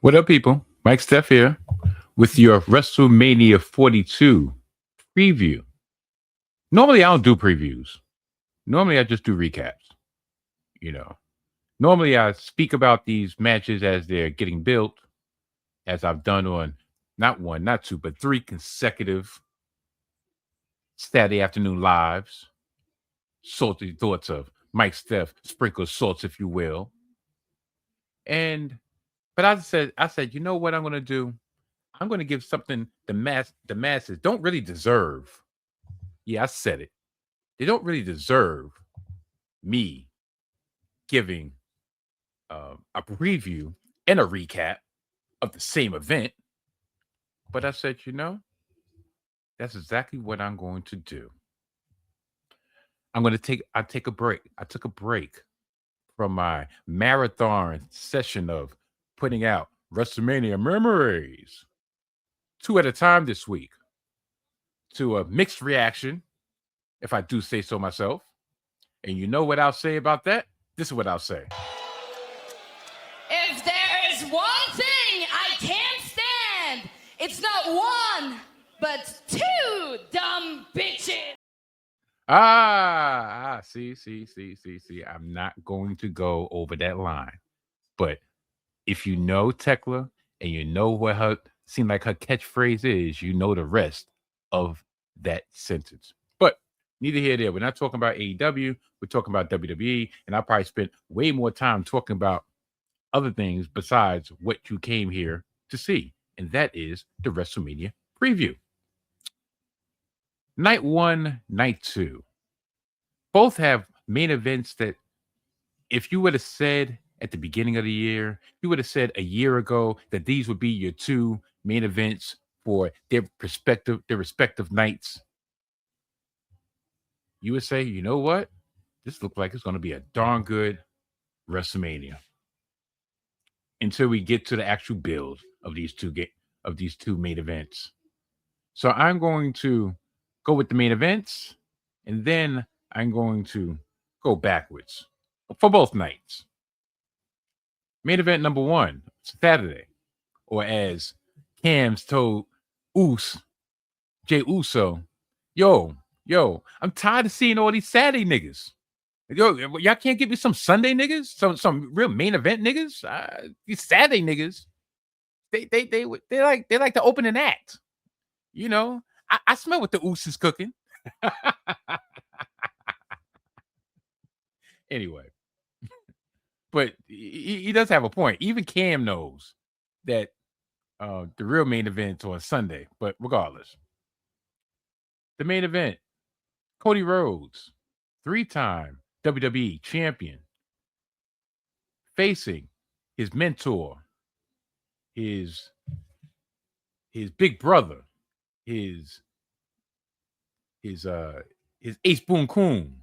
What up, people? Mike Steph here with your WrestleMania 42 preview. Normally, I don't do previews. Normally, I just do recaps. You know, normally I speak about these matches as they're getting built, as I've done on not one, not two, but three consecutive Saturday afternoon lives. Salty thoughts of Mike Steph, sprinkle salts, if you will. But I said, you know what I'm going to do? I'm going to give something the masses don't really deserve. Yeah, I said it. They don't really deserve me giving a preview and a recap of the same event. But I said, that's exactly what I'm going to do. I take a break. I took a break from my marathon session of putting out WrestleMania memories, two at a time this week, to a mixed reaction, if I do say so myself. And you know what I'll say about that? This is what I'll say. If there's one thing I can't stand, it's not one, but two dumb bitches. See. I'm not going to go over that line. But if you know Tekla and you know what her seemed like her catchphrase is, you know the rest of that sentence. But neither here nor there. We're not talking about AEW. We're talking about WWE. And I probably spent way more time talking about other things besides what you came here to see. And that is the WrestleMania preview. Night one, night two. Both have main events that if you would have said at the beginning of the year, you would have said a year ago that these would be your two main events for their respective nights, you would say, you know what? This looks like it's going to be a darn good WrestleMania. Until we get to the actual build of these two main events. So I'm going to go with the main events, and then I'm going to go backwards for both nights. Main event number one, Saturday, or as Cam's told Jay Uso, yo, I'm tired of seeing all these Saturday niggas. Yo, y'all can't give me some Sunday niggas, some real main event niggas. These Saturday niggas, they like the opening act. I smell what the Usos cooking. Anyway, but he does have a point. Even Cam knows that the real main event's on Sunday. But regardless, the main event, Cody Rhodes, 3-time WWE champion, facing his mentor, his big brother, his ace boon coon,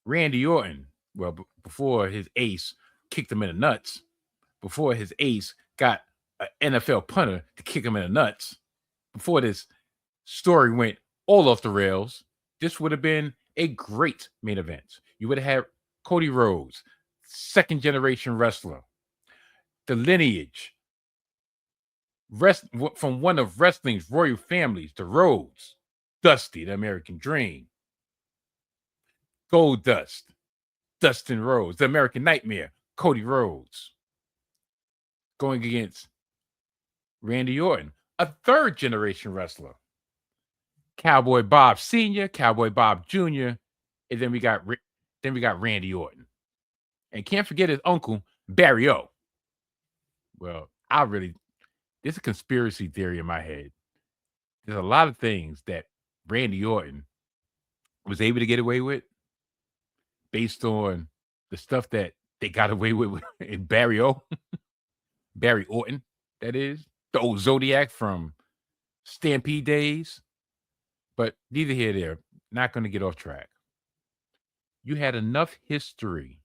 Randy Orton. Well, before his ace kicked him in the nuts, before his ace got an NFL punter to kick him in the nuts, before this story went all off the rails, this would have been a great main event. You would have had Cody Rhodes, second generation wrestler, the lineage from one of wrestling's royal families, the Rhodes, Dusty, the American Dream, Gold Dust, Dustin Rhodes, the American Nightmare, Cody Rhodes, going against Randy Orton, a third generation wrestler, Cowboy Bob Sr., Cowboy Bob Jr., and then we got Randy Orton. And can't forget his uncle, Barry O. Well, there's a conspiracy theory in my head. There's a lot of things that Randy Orton was able to get away with based on the stuff that they got away with in Barry O. Barry Orton, that is. The old Zodiac from Stampede days. But neither here nor there. Not going to get off track. You had enough history,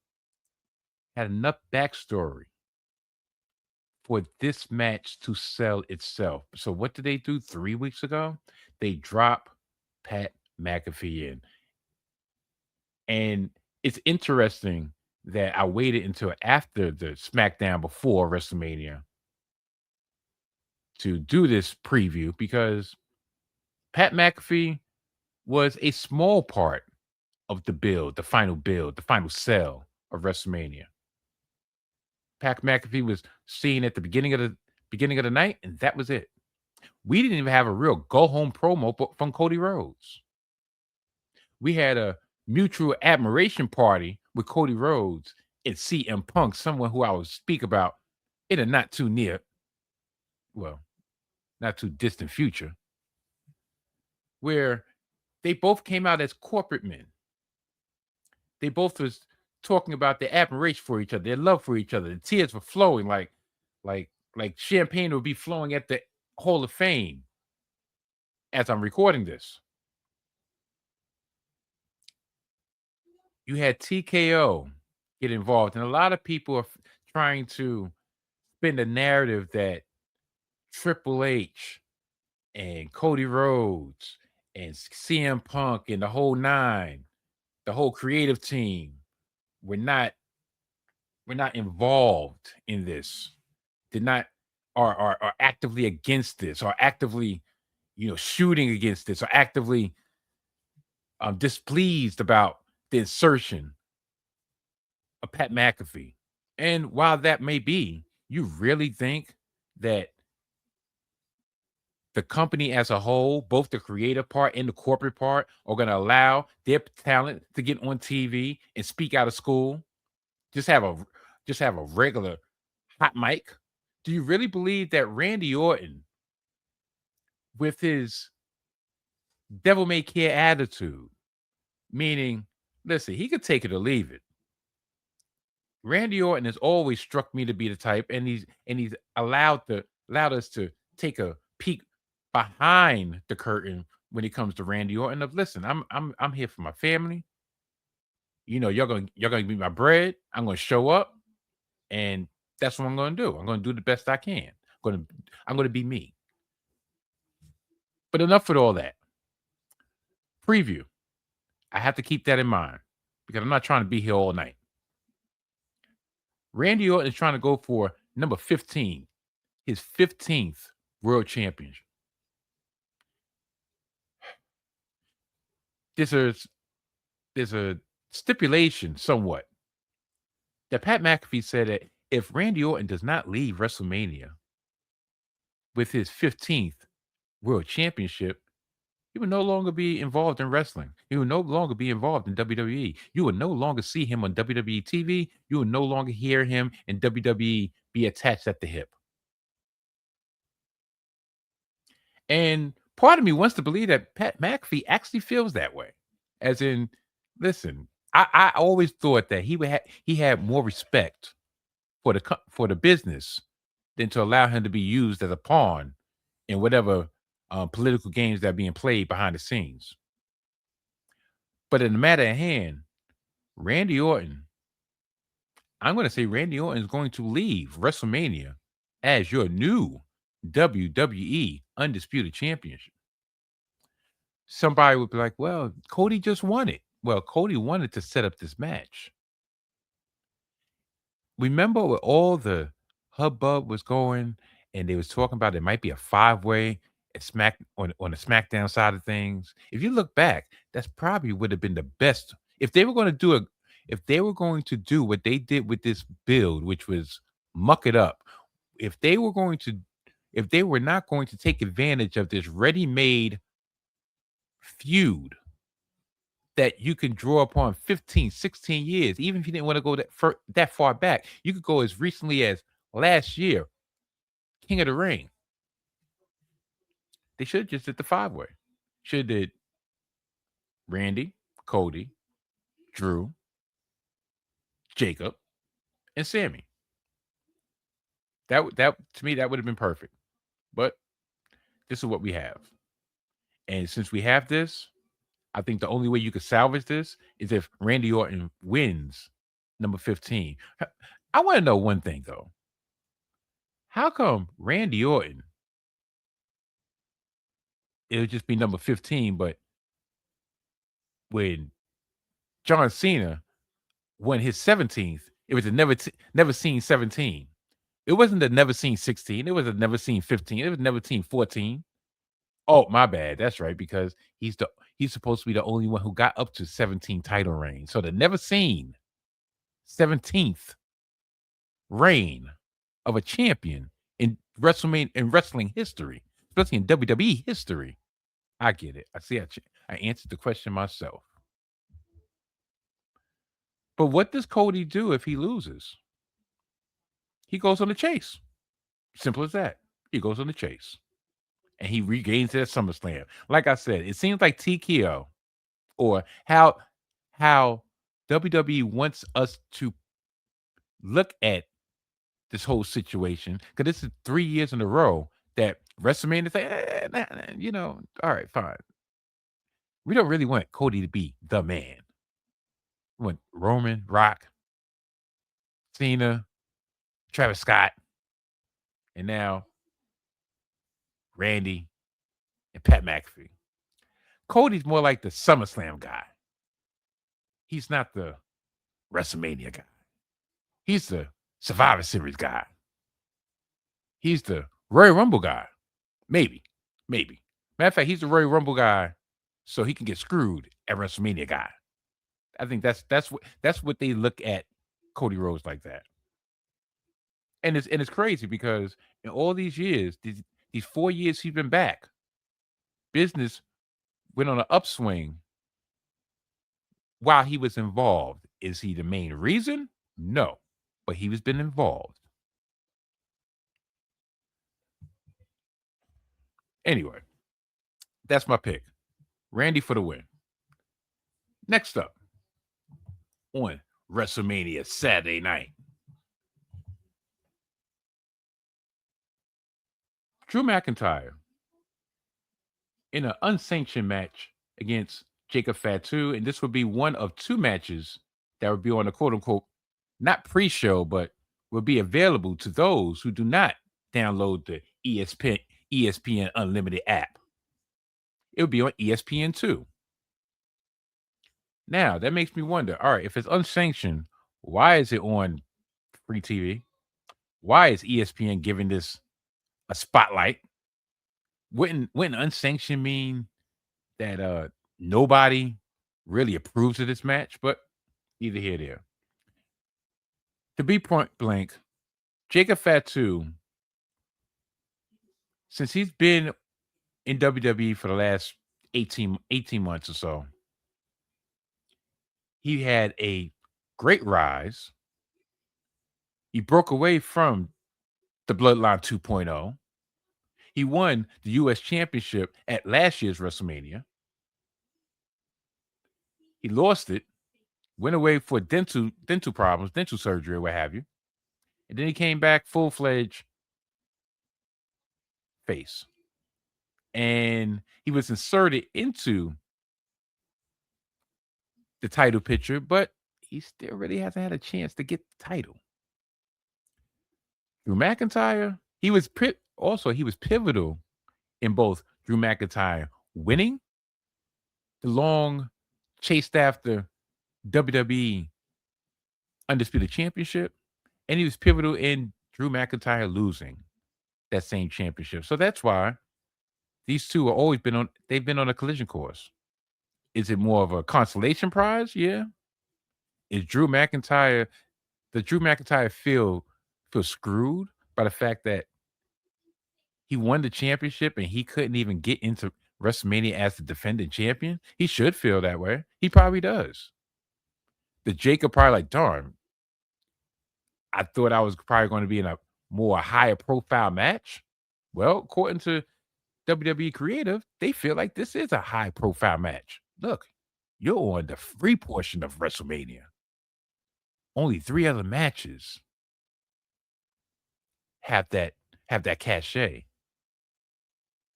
had enough backstory for this match to sell itself. So what did they do 3 weeks ago? They drop Pat McAfee in. And it's interesting that I waited until after the SmackDown before WrestleMania to do this preview because Pat McAfee was a small part of the build, the final sell of WrestleMania. Pat McAfee was seen at the beginning of the night, and that was it. We didn't even have a real go home promo from Cody Rhodes. We had a mutual admiration party with Cody Rhodes and CM Punk, someone who I will speak about in a not too distant future, where they both came out as corporate men. They both was talking about their admiration for each other, their love for each other. The tears were flowing like champagne would be flowing at the Hall of Fame as I'm recording this. You had TKO get involved, and a lot of people are trying to spin the narrative that Triple H and Cody Rhodes and CM Punk and the whole nine, the whole creative team, we're not involved in this. Did not are actively against this, or actively, shooting against this, or actively displeased about the insertion of Pat McAfee. And while that may be, you really think that the company as a whole, both the creative part and the corporate part, are going to allow their talent to get on TV and speak out of school? Just have a regular hot mic? Do you really believe that Randy Orton, with his devil may care attitude, meaning, listen, he could take it or leave it. Randy Orton has always struck me to be the type, and he's allowed us to take a peek behind the curtain when it comes to Randy Orton. Of listen, I'm here for my family. You're gonna give me my bread. I'm gonna show up, and that's what I'm gonna do. I'm gonna do the best I can. I'm gonna be me. But enough with all that. Preview. I have to keep that in mind because I'm not trying to be here all night. Randy Orton is trying to go for number 15, his 15th world championship. There's a stipulation somewhat that Pat McAfee said that if Randy Orton does not leave WrestleMania with his 15th world championship, he will no longer be involved in wrestling. He will no longer be involved in WWE. You will no longer see him on WWE TV. You will no longer hear him in WWE be attached at the hip. And part of me wants to believe that Pat McAfee actually feels that way. As in, listen, I always thought that he had more respect for the business than to allow him to be used as a pawn in whatever political games that are being played behind the scenes. But in the matter at hand, Randy Orton, I'm going to say Randy Orton is going to leave WrestleMania as your new WWE Undisputed Championship. Somebody would be like, well, Cody just won it. Well, Cody wanted to set up this match. Remember where all the hubbub was going, and they was talking about it might be a 5-way at on the SmackDown side of things. If you look back, that's probably would have been the best if they were going to do what they did with this build, which was muck it up. If they were not going to take advantage of this ready-made feud that you can draw upon 15, 16 years, even if you didn't want to go that far back, you could go as recently as last year, King of the Ring. They should have just did the 5-way. Should have did Randy, Cody, Drew, Jacob, and Sami. That to me, that would have been perfect. But this is what we have. And since we have this, I think the only way you could salvage this is if Randy Orton wins number 15. I want to know one thing, though. How come Randy Orton, it'll just be number 15, but when John Cena won his 17th, it was a never seen 17. It wasn't the never seen 16. It was a never seen 15. It was never seen 14. Oh, my bad. That's right, because he's supposed to be the only one who got up to 17 title reigns. So the never seen 17th reign of a champion in WrestleMania in wrestling history, especially in WWE history. I get it. I see. I answered the question myself. But what does Cody do if he loses? He goes on the chase. Simple as that. He goes on the chase. And he regains it at SummerSlam. Like I said, it seems like TKO, or how WWE wants us to look at this whole situation, because this is 3 years in a row that WrestleMania say, all right, fine. We don't really want Cody to be the man. We want Roman, Rock, Cena, Travis Scott, and now Randy and Pat McAfee. Cody's more like the SummerSlam guy. He's not the WrestleMania guy. He's the Survivor Series guy. He's the Royal Rumble guy. Maybe. Matter of fact, he's the Royal Rumble guy, so he can get screwed at WrestleMania guy. I think that's what they look at Cody Rhodes like that. And it's crazy because in all these years, these 4 years he's been back, business went on an upswing while he was involved. Is he the main reason? No, but he was been involved. Anyway, that's my pick. Randy for the win. Next up on WrestleMania Saturday night, Drew McIntyre in an unsanctioned match against Jacob Fatu, and this would be one of 2 matches that would be on the quote-unquote not pre-show, but will be available to those who do not download the ESPN Unlimited app. It would be on ESPN2. Now, that makes me wonder, all right, if it's unsanctioned, why is it on free TV? Why is ESPN giving this a spotlight? Wouldn't unsanctioned mean that nobody really approves of this match? But either here or there. To be point blank, Jacob Fatu, since he's been in WWE for the last 18 months or so, he had a great rise. He broke away from the Bloodline 2.0. He won the U.S. Championship at last year's WrestleMania. He lost it, went away for dental problems, dental surgery, or what have you. And then he came back full-fledged face. And he was inserted into the title picture, but he still really hasn't had a chance to get the title. Drew McIntyre, he was pivotal in both Drew McIntyre winning the long chased after WWE Undisputed Championship, and he was pivotal in Drew McIntyre losing that same championship. So that's why these two are always they've been on a collision course. Is it more of a consolation prize? Yeah. Is Drew McIntyre, does Drew McIntyre feel screwed by the fact that he won the championship and he couldn't even get into WrestleMania as the defending champion? He should feel that way. He probably does. The Jacob probably like, darn, I thought I was probably going to be in a more higher profile match. Well, according to WWE Creative, they feel like this is a high profile match. Look, you're on the free portion of WrestleMania. Only 3 other matches have that cachet.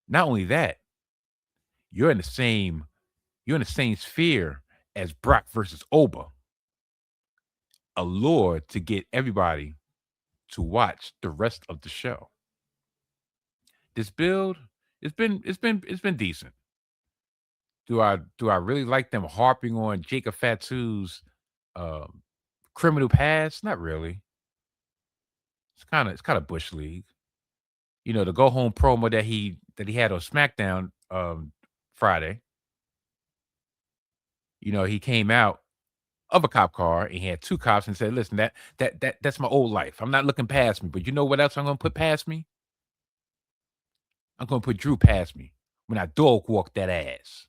Not only that, you're in the same sphere as Brock versus Oba. Allure to get everybody to watch the rest of the show. This build, it's been decent. Do I really like them harping on Jacob Fatu's criminal past? Not really. It's kind of bush league. You know, the go home promo that he had on SmackDown Friday. You know, he came out of a cop car and he had two cops and said, "Listen, that's my old life. I'm not looking past me, but you know what else I'm going to put past me? I'm going to put Drew past me when I dog walk that ass."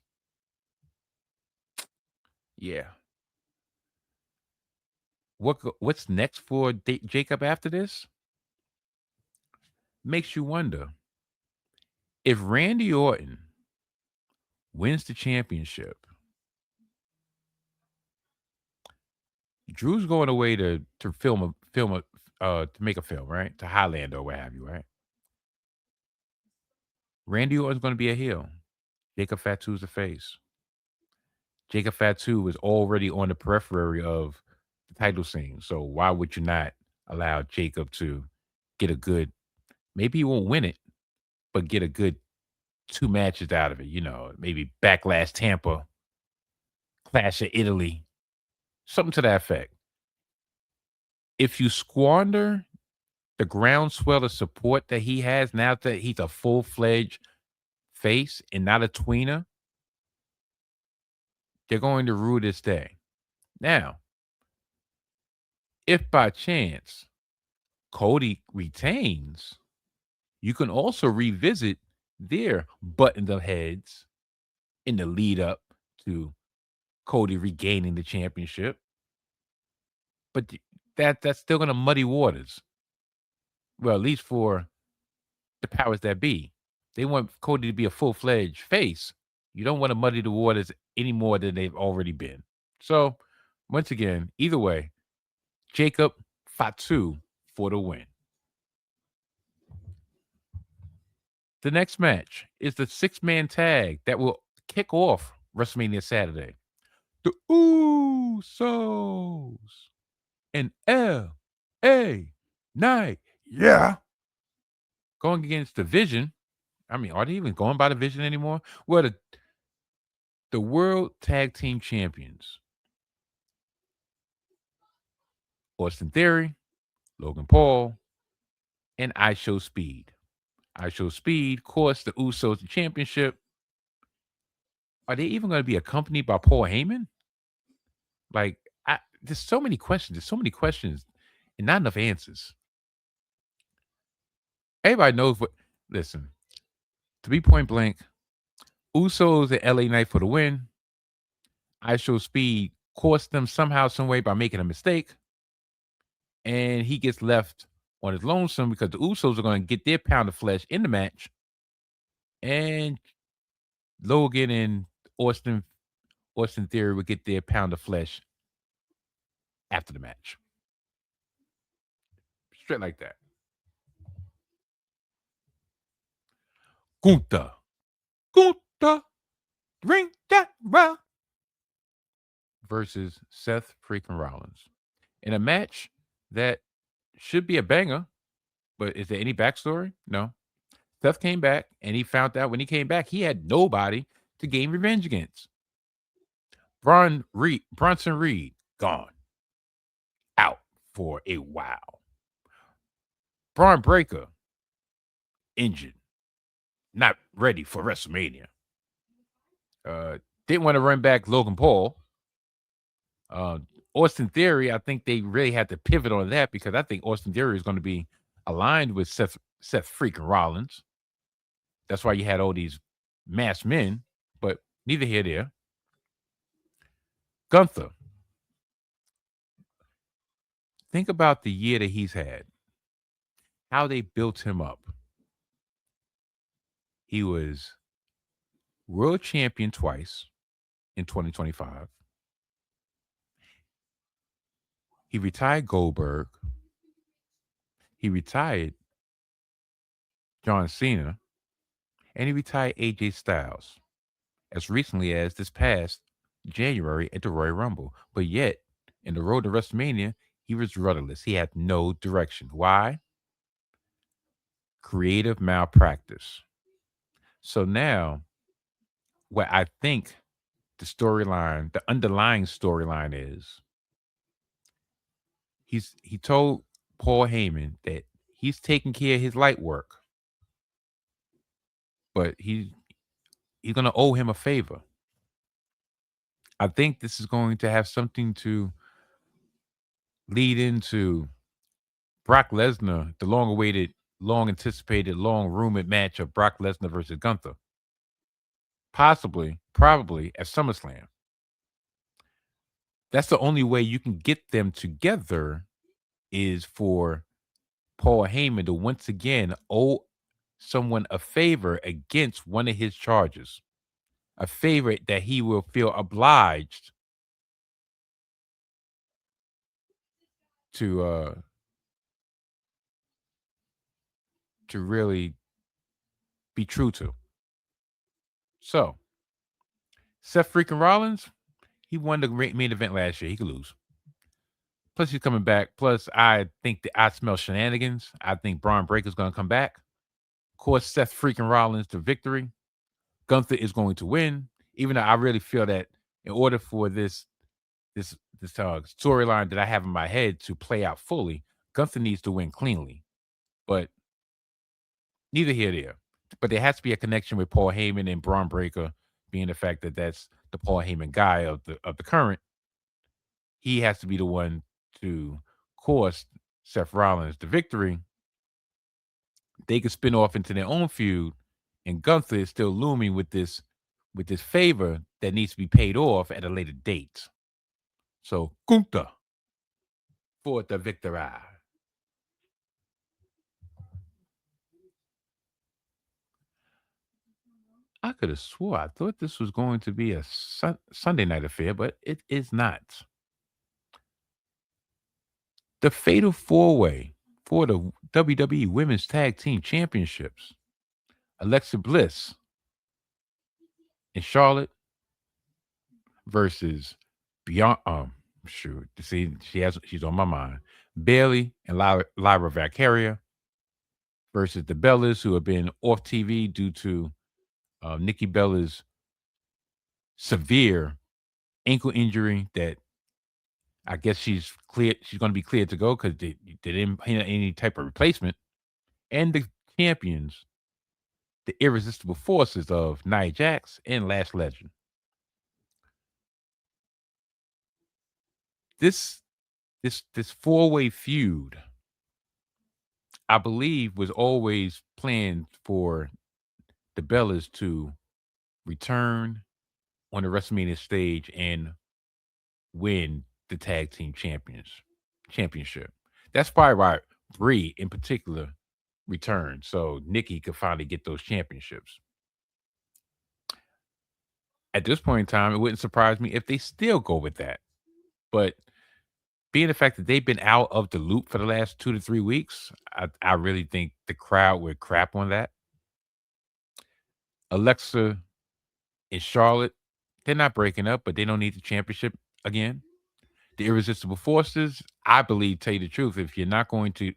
Yeah. What's next for Jacob after this? Makes you wonder if Randy Orton wins the championship. Drew's going away to to make a film, right? To Highland or what have you, right? Randy Orton's going to be a heel. Jacob Fatu's the face. Jacob Fatu was already on the periphery of the title scene. So why would you not allow Jacob to get a good, maybe he won't win it, but get a good two matches out of it? You know, maybe Backlash Tampa, Clash of Italy, something to that effect. If you squander the groundswell of support that he has now that he's a full-fledged face and not a tweener, they're going to rue this day. Now, if by chance Cody retains, you can also revisit their buttoned up heads in the lead up to Cody regaining the championship. But that's still going to muddy waters. Well, at least for the powers that be. They want Cody to be a full-fledged face. You don't want to muddy the waters any more than they've already been. So, once again, either way, Jacob Fatu for the win. The next match is the six-man tag that will kick off WrestleMania Saturday. The Usos and L.A. Knight. Yeah. Going against the Vision. I mean, are they even going by the Vision anymore? Well, the World Tag Team Champions. Austin Theory, Logan Paul, and I Show Speed. I Show Speed cost the Usos the championship. Are they even going to be accompanied by Paul Heyman? Like, there's so many questions. There's so many questions and not enough answers. Everybody knows what. Listen, to be point blank, Usos and LA Knight for the win. I Show Speed cost them somehow, some way by making a mistake. And he gets left on his lonesome because the Usos are going to get their pound of flesh in the match. And Logan and Austin Theory would get their pound of flesh after the match. Straight like that. Gunther, ring that bell. Versus Seth freaking Rollins. In a match that should be a banger, but is there any backstory? No. Seth came back, and he found out when he came back, he had nobody to gain revenge against. Bronson Reed, gone. Out for a while. Braun Breaker, injured. Not ready for WrestleMania. Didn't want to run back Logan Paul. Austin Theory, I think they really had to pivot on that because I think Austin Theory is going to be aligned with Seth freaking Rollins. That's why you had all these masked men, but neither here nor there. Gunther. Think about the year that he's had. How they built him up. He was world champion twice in 2025. He retired Goldberg. He retired John Cena. And he retired AJ Styles as recently as this past January at the Royal Rumble. But yet, in the road to WrestleMania, he was rudderless. He had no direction. Why? Creative malpractice. So now, what I think the underlying storyline is, he told Paul Heyman that he's taking care of his light work, but he's gonna owe him a favor. I think this is going to have something to lead into Brock Lesnar, the long-awaited, long-anticipated, long-rumored match of Brock Lesnar versus Gunther. Possibly, probably at SummerSlam. That's the only way you can get them together is for Paul Heyman to once again owe someone a favor against one of his charges. A favor that he will feel obliged to really be true to. So, Seth freaking Rollins, he won the main event last year. He could lose. Plus, he's coming back. Plus, I think that I smell shenanigans. I think Braun Breaker's going to come back. Of course, Seth freaking Rollins to victory. Gunther is going to win. Even though I really feel that in order for this storyline that I have in my head to play out fully, Gunther needs to win cleanly. But neither here nor there. But there has to be a connection with Paul Heyman and Braun Breaker, being the fact that that's the Paul Heyman guy of the current. He has to be the one to cost Seth Rollins the victory. They could spin off into their own feud, and Gunther is still looming with this favor that needs to be paid off at a later date. So Gunther for the victory. I could have swore I thought this was going to be a Sunday night affair, but it is not. The Fatal 4-Way for the WWE Women's Tag Team Championships. Alexa Bliss and Charlotte versus Beyond. Shoot, see, she's on my mind. Bailey and Lyra Valkyria versus the Bellas, who have been off TV due to Nikki Bella's severe ankle injury that I guess she's clear. She's going to be cleared to go because they didn't any type of replacement. And the champions, the irresistible forces of Nia Jax and Lash Legend. This 4-way feud, I believe, was always planned for the Bellas to return on the WrestleMania stage and win the tag team championship. That's probably why Brie in particular returned, so Nikki could finally get those championships. At this point in time, it wouldn't surprise me if they still go with that. But being the fact that they've been out of the loop for the last 2 to 3 weeks, I really think the crowd would crap on that. Alexa and Charlotte, they're not breaking up, but they don't need the championship again. The Irresistible Forces, I believe, tell you the truth, if you're going to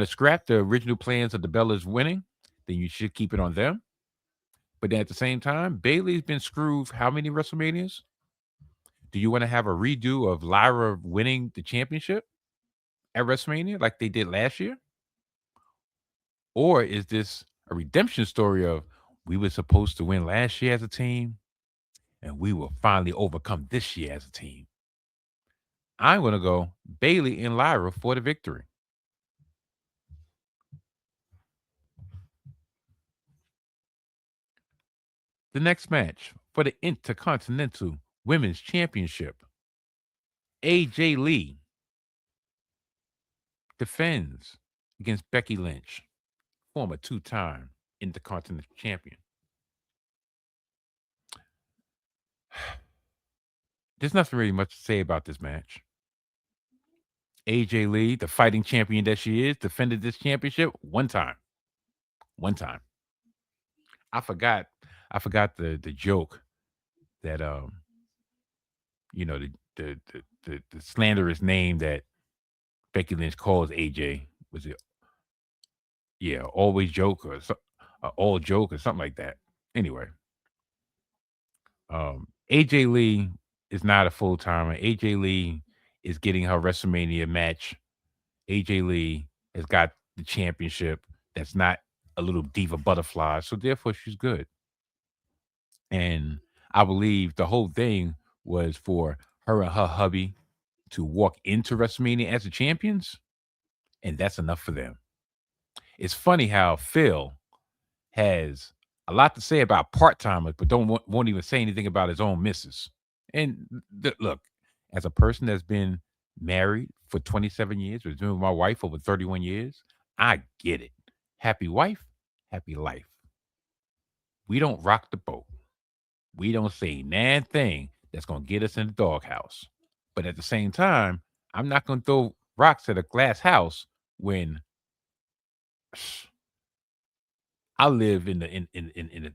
scrap the original plans of the Bellas winning, then you should keep it on them. But then at the same time, Bailey's been screwed how many WrestleManias? Do you want to have a redo of Lyra winning the championship at WrestleMania like they did last year? Or is this a redemption story of we were supposed to win last year as a team and we will finally overcome this year as a team? I'm going to go Bailey and Lyra for the victory. The next match for the Intercontinental Women's Championship. AJ Lee defends against Becky Lynch, former 2-time Intercontinental Champion. There's nothing really much to say about this match. AJ Lee, the fighting champion that she is, defended this championship one time. One time. I forgot the joke that the slanderous name that Becky Lynch calls AJ. Was it always joke or all joke or something like that. Anyway, AJ Lee is not a full timer. AJ Lee is getting her WrestleMania match. AJ Lee has got the championship that's not a little diva butterfly. So therefore, she's good. And I believe the whole thing was for her and her hubby to walk into WrestleMania as the champions, and that's enough for them. It's funny how Phil has a lot to say about part timers, but won't even say anything about his own missus. And look, as a person that's been married for 27 years, was been with my wife over 31 years, I get it. Happy wife, happy life. We don't rock the boat. We don't say nan thing that's gonna get us in the doghouse. But at the same time, I'm not gonna throw rocks at a glass house when I live in the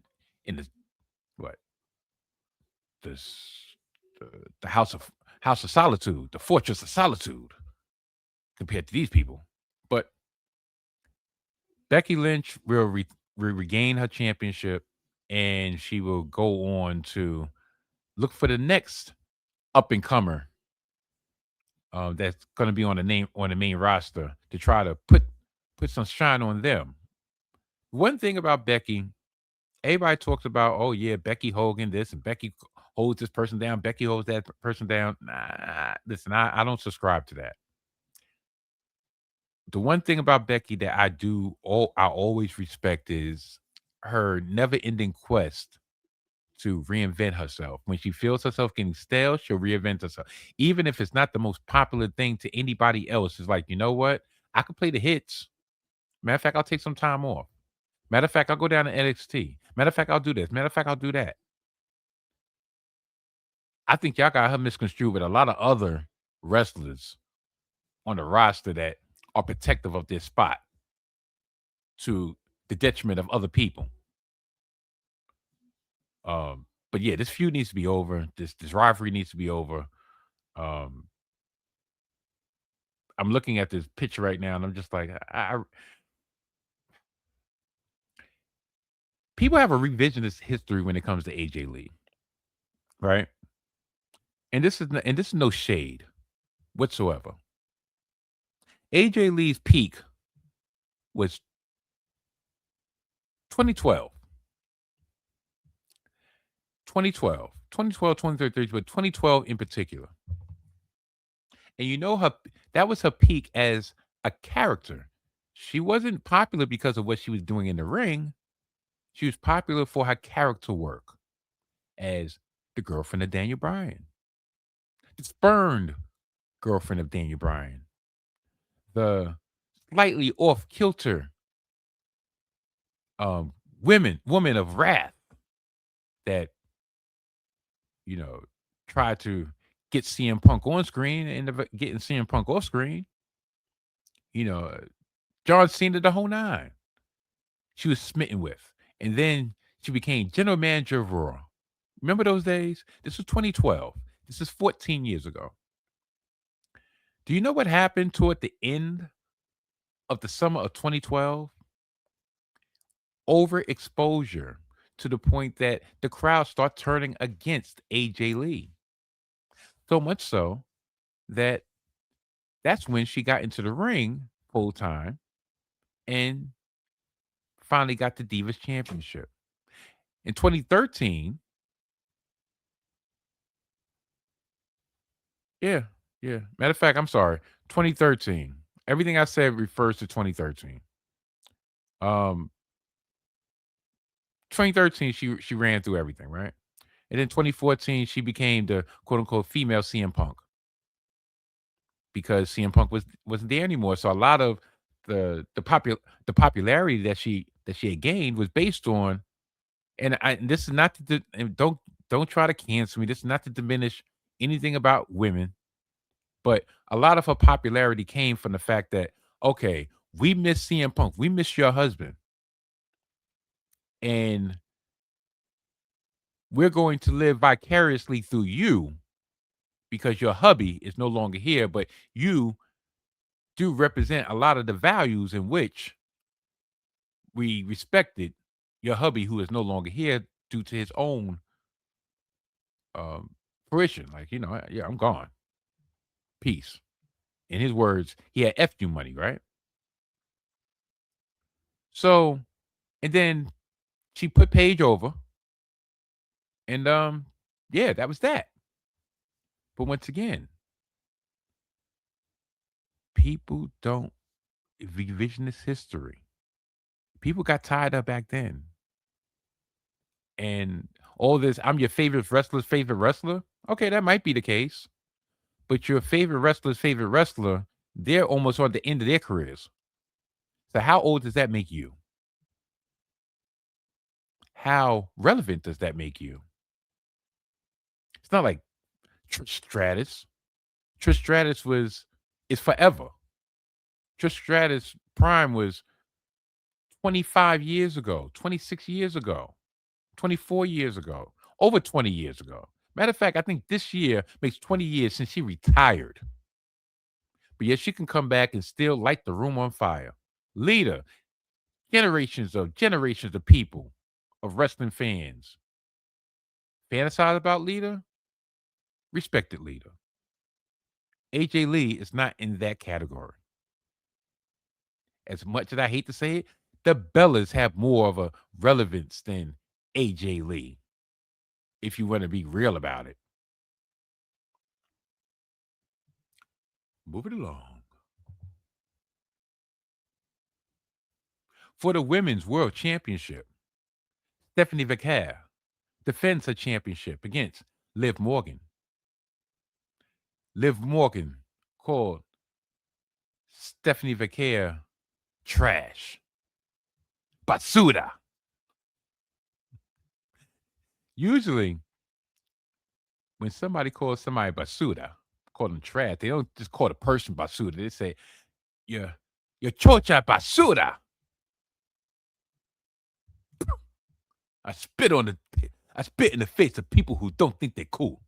what this the house of solitude, the fortress of solitude compared to these people. But Becky Lynch will regain her championship, and she will go on to look for the next up and comer that's going to be on the main roster to try to put some shine on them. One thing about Becky, everybody talks about, oh yeah, Becky Hogan this and Becky holds this person down, Becky holds that person down. Nah, listen, I don't subscribe to that. The one thing about Becky that I always respect is her never-ending quest to reinvent herself. When she feels herself getting stale, she'll reinvent herself. Even if it's not the most popular thing to anybody else, it's like, you know what? I could play the hits. Matter of fact, I'll take some time off. Matter of fact, I'll go down to NXT. Matter of fact, I'll do this. Matter of fact, I'll do that. I think y'all got her misconstrued with a lot of other wrestlers on the roster that are protective of their spot to the detriment of other people. But yeah, this feud needs to be over. This rivalry needs to be over. Um, I'm looking at this picture right now, and I'm just like, people have a revisionist history when it comes to AJ Lee, right? And this is no shade whatsoever. AJ Lee's peak was 2012. 2012. 2012, 2013, but 2012 in particular. And you know that was her peak as a character. She wasn't popular because of what she was doing in the ring. She was popular for her character work as the girlfriend of Daniel Bryan, the spurned girlfriend of Daniel Bryan, the slightly off kilter woman of wrath that you know tried to get CM Punk on screen and getting CM Punk off screen. You know, John Cena the whole nine. She was smitten with, and then she became general manager of Raw. Remember those days? This was 2012. This is 14 years ago. Do you know what happened toward the end of the summer of 2012? Overexposure to the point that the crowd start turning against AJ Lee. So much so that that's when she got into the ring full time and finally got the Divas Championship. In 2013, yeah, yeah. Matter of fact, I'm sorry, 2013. Everything I said refers to 2013. Um, 2013, she ran through everything, right? And then 2014, she became the quote unquote female CM Punk because CM Punk wasn't there anymore. So a lot of the popularity that she had gained was based on, and this is not and don't try to cancel me. This is not to diminish anything about women, but a lot of her popularity came from the fact that okay, we miss CM Punk, we miss your husband, and we're going to live vicariously through you because your hubby is no longer here, but you do represent a lot of the values in which we respected your hubby who is no longer here due to his own fruition. Like, yeah, I'm gone. Peace. In his words, he had F you money, right? So, and then she put Paige over, and yeah, that was that. But once again, people don't revisionist history. People got tied up back then, and all this. I'm your favorite wrestler. Okay, that might be the case, but your favorite wrestler, they're almost on the end of their careers. So how old does that make you? How relevant does that make you? It's not like Trish Stratus. Trish Stratus is forever. Trish Stratus prime was 25 years ago, 26 years ago, 24 years ago, over 20 years ago. Matter of fact, I think this year makes 20 years since she retired. But yet she can come back and still light the room on fire. Leader, generations of people, of wrestling fans. Fantasize about Leader, respected Leader. AJ Lee is not in that category. As much as I hate to say it, the Bellas have more of a relevance than AJ Lee, if you want to be real about it. Move it along. For the Women's World Championship, Stephanie Vaquer defends her championship against Liv Morgan. Liv Morgan called Stephanie Vaquer trash. Basura. Usually, when somebody calls somebody basura, call them trash, they don't just call the person basura. They say, you're chocha basura. I spit in the face of people who don't think they're cool.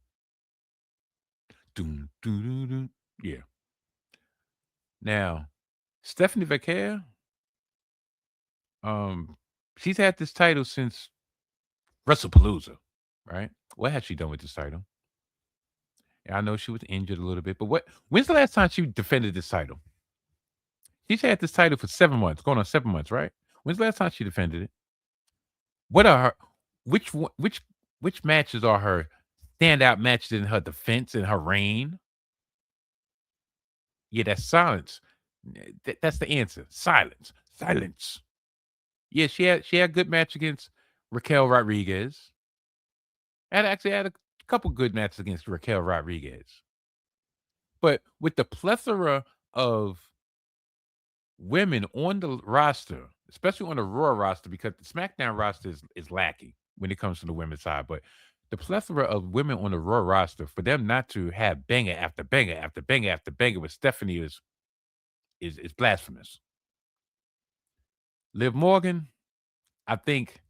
Doom, doom, doom, doom. Yeah. Now, Stephanie Vaquer, she's had this title since WrestlePalooza, right? What has she done with this title? I know she was injured a little bit, but when's the last time she defended this title? She's had this title for 7 months, going on 7 months, right? When's the last time she defended it? What are her which matches are her standout matches in her defense and her reign? Yeah, that's silence. That's the answer. Silence. Silence. Yeah, she had a good match against Raquel Rodriguez. And actually had a couple good matches against Raquel Rodriguez. But with the plethora of women on the roster, especially on the Raw roster, because the SmackDown roster is lacking when it comes to the women's side. But the plethora of women on the Raw roster, for them not to have banger after banger after banger after banger with Stephanie is blasphemous. Liv Morgan, I think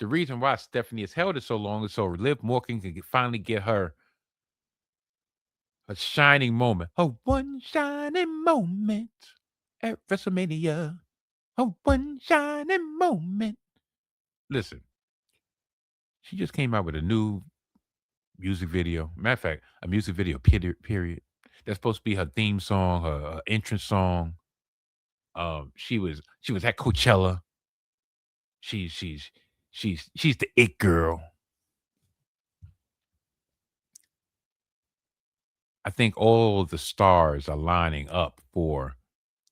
the reason why Stephanie has held it so long is so Liv Morgan can finally get her a shining moment. A one shining moment at WrestleMania. A one shining moment. Listen, she just came out with a new music video. Matter of fact, a music video period. That's supposed to be her theme song, her entrance song. She was at Coachella. She's the it girl. I think all the stars are lining up for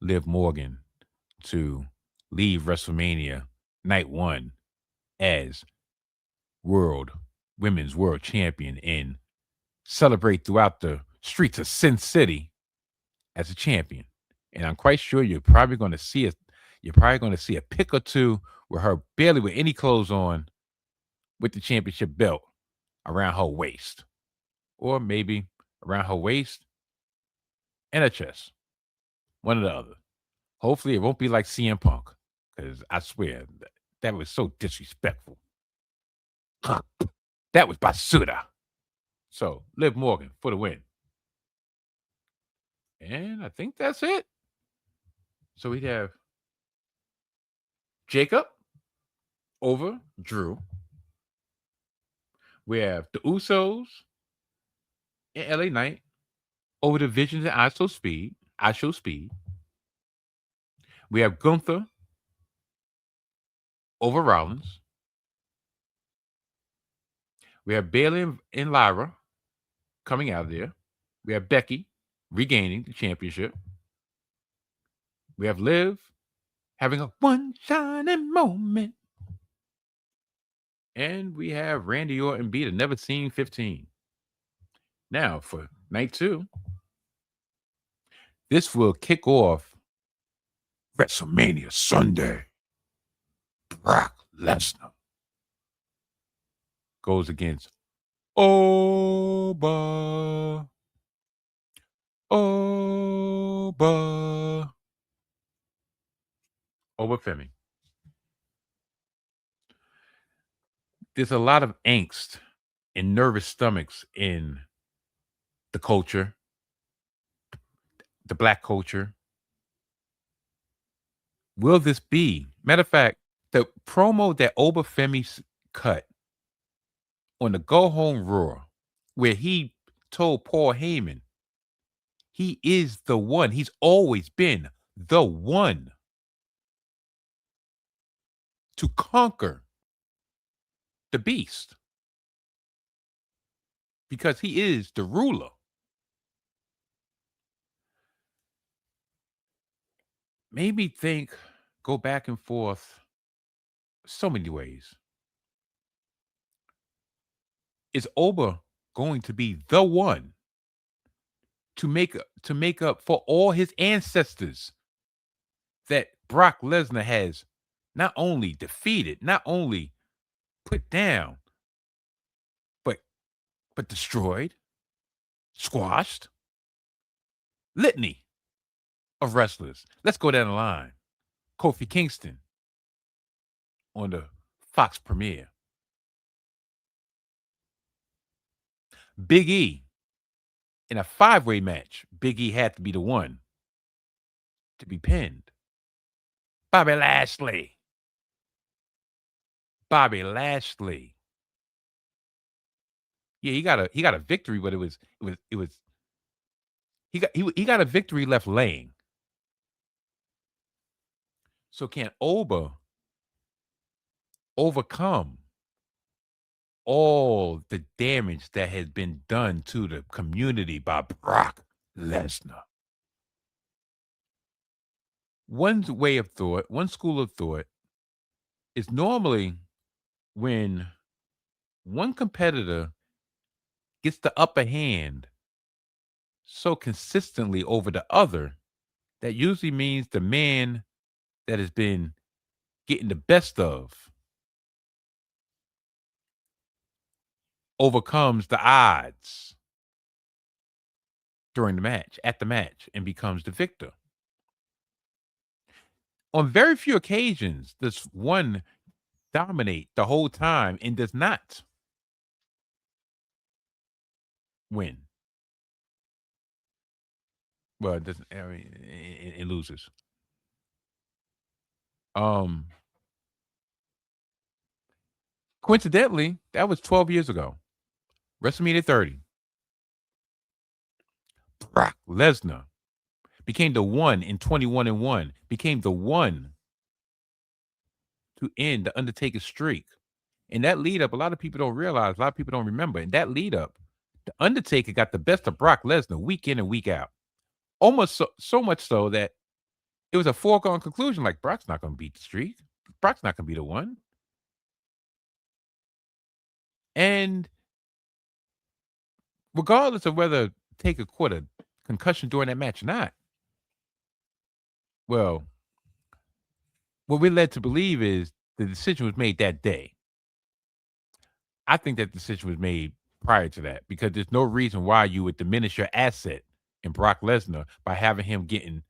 Liv Morgan to leave WrestleMania night one as women's world champion and celebrate throughout the streets of Sin City as a champion. And I'm quite sure you're probably going to see a pic or two with her barely with any clothes on with the championship belt around her waist. Or maybe around her waist and her chest. One or the other. Hopefully it won't be like CM Punk. Because I swear that was so disrespectful. That was basura. So Liv Morgan for the win. And I think that's it. So we'd have Jacob over Drew. We have the Usos and LA Knight over the Visions and I Show Speed. We have Gunther over Rollins. We have Bayley and Lyra coming out of there. We have Becky regaining the championship. We have Liv having a one shining moment. And we have Randy Orton beat a never seen 15. Now for night 2, this will kick off WrestleMania Sunday. Brock Lesnar goes against Oba Femi. There's a lot of angst and nervous stomachs in the culture, the black culture. Will this be? Matter of fact, the promo that Oba Femi cut on the Go Home Raw, where he told Paul Heyman he is the one. He's always been the one to conquer the beast because he is the ruler. Made me think, go back and forth so many ways. Is Oba going to be the one to make up for all his ancestors that Brock Lesnar has not only defeated, not only put down, but destroyed, squashed? Litany of wrestlers. Let's go down the line. Kofi Kingston on the Fox premiere. Big E in a 5-way match. Big E had to be the one to be pinned. Bobby Lashley. Yeah, he got a victory, but he got a victory left laying. So can Oba overcome all the damage that has been done to the community by Brock Lesnar? One way of thought, one school of thought, is normally when one competitor gets the upper hand so consistently over the other, that usually means the man that has been getting the best of overcomes the odds during the match, at the match, and becomes the victor. On very few occasions does one dominate the whole time and does not win. Well, it doesn't. I mean, it loses. Coincidentally, that was 12 years ago. WrestleMania 30. Brock Lesnar became the one in 21-1, became the one to end the Undertaker's streak. And that lead up, a lot of people don't realize, a lot of people don't remember. And that lead up, the Undertaker got the best of Brock Lesnar week in and week out. Almost so much so that it was a foregone conclusion, like Brock's not going to beat the streak. Brock's not going to be the one. And regardless of whether Taker caught a concussion during that match or not, well, what we're led to believe is the decision was made that day. I think that decision was made prior to that because there's no reason why you would diminish your asset in Brock Lesnar by having him getting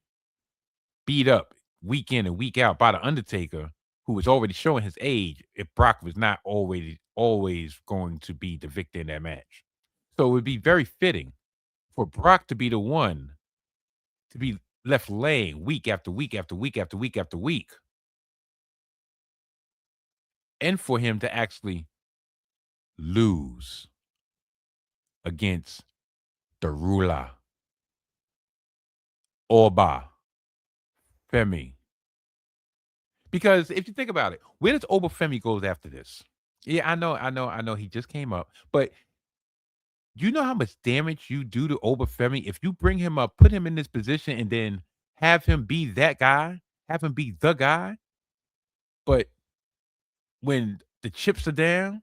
beat up week in and week out by the Undertaker, who was already showing his age, if Brock was not always going to be the victor in that match. So it would be very fitting for Brock to be the one to be left laying week after week after week after week after week. And for him to actually lose against the ruler, Oba Femi. Because if you think about it, where does Femi goes after this? Yeah, I know. He just came up, but you know how much damage you do to Femi if you bring him up, put him in this position, and then have him be that guy, have him be the guy. But when the chips are down,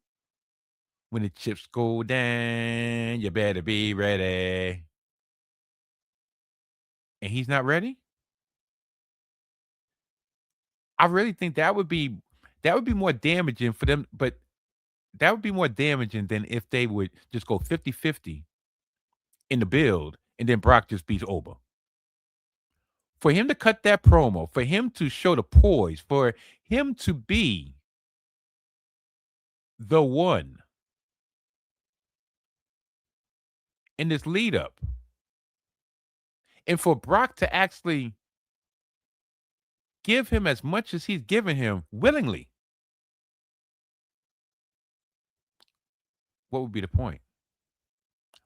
when the chips go down, you better be ready. And he's not ready. I really think that would be more damaging for them, but that would be more damaging than if they would just go 50-50 in the build and then Brock just beats Oba. For him to cut that promo, for him to show the poise, for him to be the one in this lead up, and for Brock to actually give him as much as he's given him willingly, what would be the point?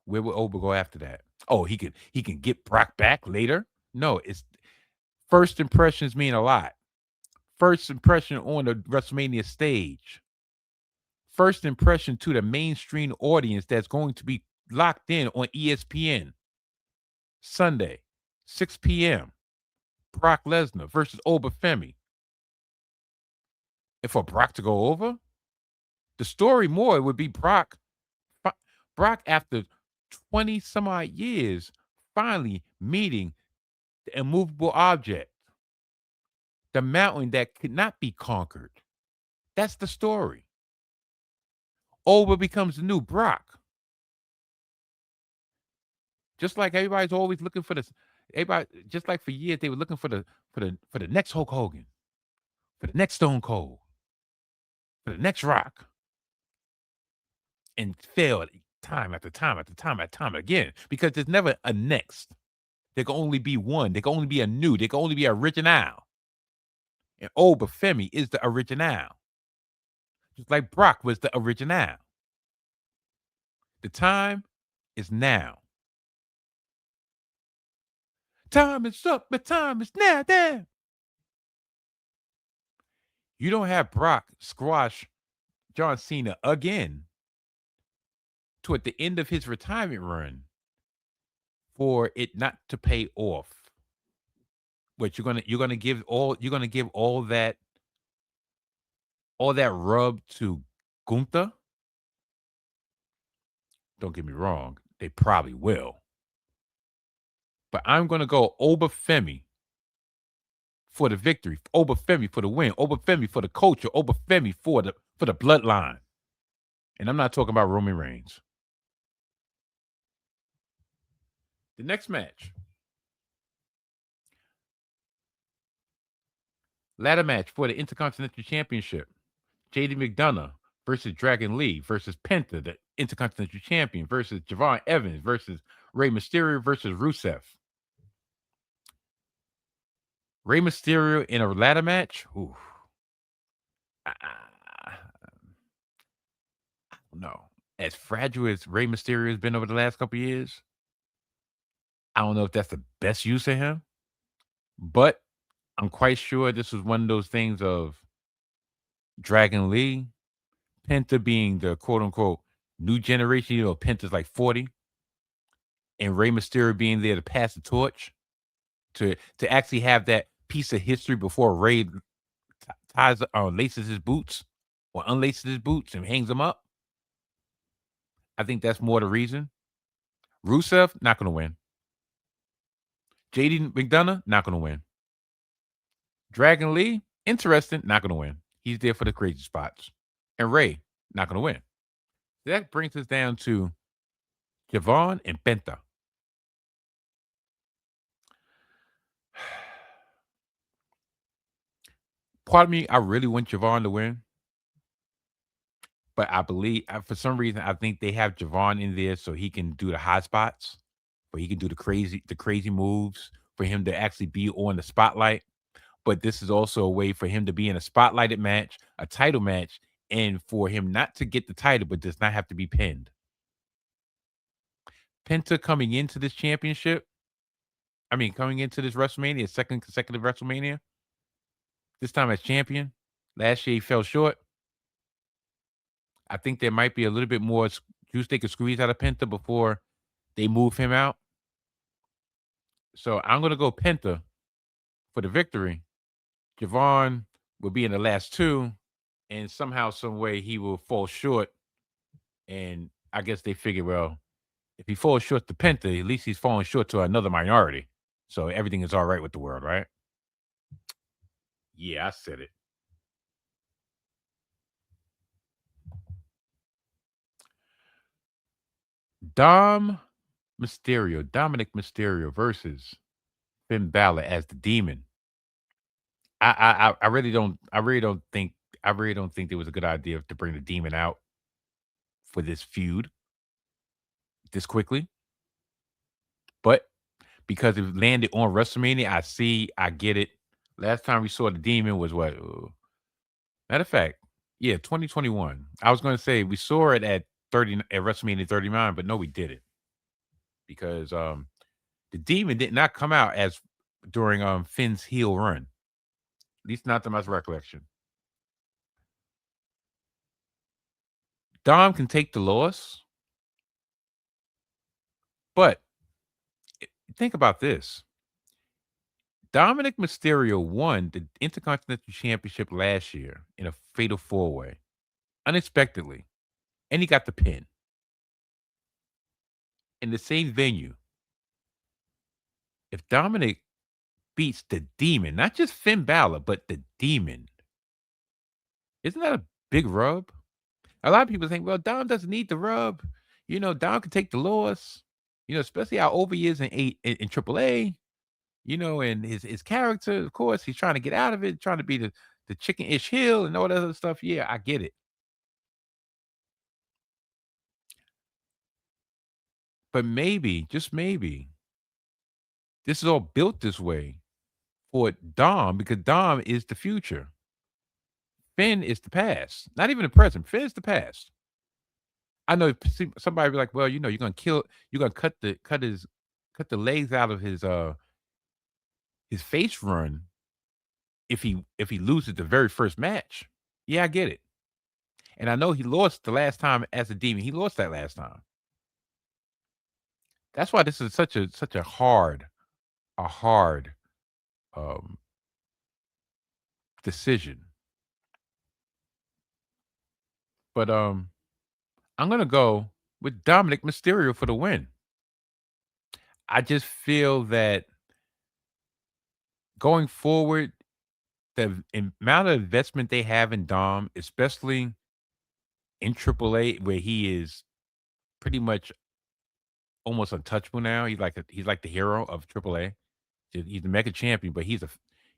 Where would Oba go after that? Oh, he can get Brock back later? No, it's first impressions mean a lot. First impression on the WrestleMania stage. First impression to the mainstream audience that's going to be locked in on ESPN. Sunday, 6 p.m. Brock Lesnar versus Femi. And for Brock to go over, the story more would be Brock after 20 some odd years finally meeting the immovable object, the mountain that could not be conquered. That's the story. Oba becomes the new Brock. Just like everybody's always looking for this. Everybody, just like for years, they were looking for the next Hulk Hogan, for the next Stone Cold, for the next Rock, and failed time after time after time after time again because there's never a next. There can only be one. There can only be a new. There can only be original. And Femi is the original. Just like Brock was the original. The time is now. Time is up, but time is now. Damn. You don't have Brock squash John Cena again toward the end of his retirement run for it not to pay off. But you're gonna give all that rub to Gunther. Don't get me wrong, they probably will. But I'm gonna go Femi for the victory, Femi for the win, Femi for the culture, Femi for the bloodline. And I'm not talking about Roman Reigns. The next match. Ladder match for the Intercontinental Championship. Jade McDonough versus Dragon Lee versus Penta, the Intercontinental Champion, versus Javon Evans versus Rey Mysterio versus Rusev. Rey Mysterio in a ladder match? Ooh. No. As fragile as Rey Mysterio has been over the last couple of years, I don't know if that's the best use of him, but I'm quite sure this was one of those things of Dragon Lee, Penta being the quote unquote new generation. You know, Penta's like 40, and Rey Mysterio being there to pass the torch, to actually have that piece of history before Rey laces his boots or unlaces his boots and hangs them up. I think that's more the reason. Rusev, not going to win. JD McDonough, not going to win. Dragon Lee, interesting, not going to win. He's there for the crazy spots. And Rey, not going to win. That brings us down to Javon and Penta. Part of me, I really want Javon to win. But I believe, for some reason, I think they have Javon in there so he can do the hot spots, where he can do the crazy moves, for him to actually be on the spotlight. But this is also a way for him to be in a spotlighted match, a title match, and for him not to get the title, but does not have to be pinned. Penta coming into this championship, coming into this WrestleMania, second consecutive WrestleMania, this time as champion. Last year he fell short. I think there might be a little bit more juice they could squeeze out of Penta before they move him out. So I'm gonna go Penta for the victory. Javon will be in the last two, and somehow, some way, he will fall short. And I guess they figure, well, if he falls short to Penta, at least he's falling short to another minority. So everything is all right with the world, right? Yeah, I said it. Dominic Mysterio versus Finn Balor as the Demon. I really don't think it was a good idea to bring the Demon out for this feud this quickly. But because it landed on WrestleMania, I get it. Last time we saw the Demon was what? Matter of fact, yeah, 2021. I was going to say we saw it at WrestleMania 39, but no, we didn't because the Demon did not come out as during Finn's heel run. At least not to my recollection. Dom can take the loss, but think about this. Dominic Mysterio won the Intercontinental Championship last year in a fatal four-way, unexpectedly, and he got the pin in the same venue. If Dominic beats the Demon, not just Finn Balor, but the Demon, isn't that a big rub? A lot of people think, well, Dom doesn't need the rub. Dom can take the loss. Especially how over he is in AAA. And his character, of course, he's trying to get out of it, trying to be the chicken-ish heel and all that other stuff. Yeah, I get it. But maybe, just maybe, this is all built this way for Dom because Dom is the future. Finn is the past. Not even the present. Finn is the past. I know somebody be like, well, you're gonna cut the legs out of his face run if he loses the very first match. Yeah, I get it. And I know he lost the last time as a Demon. He lost that last time. That's why this is such a hard um decision. But I'm gonna go with Dominic Mysterio for the win. I just feel that going forward, the amount of investment they have in Dom, especially in AAA, where he is pretty much almost untouchable now. He's like the hero of AAA. He's the mega champion, but he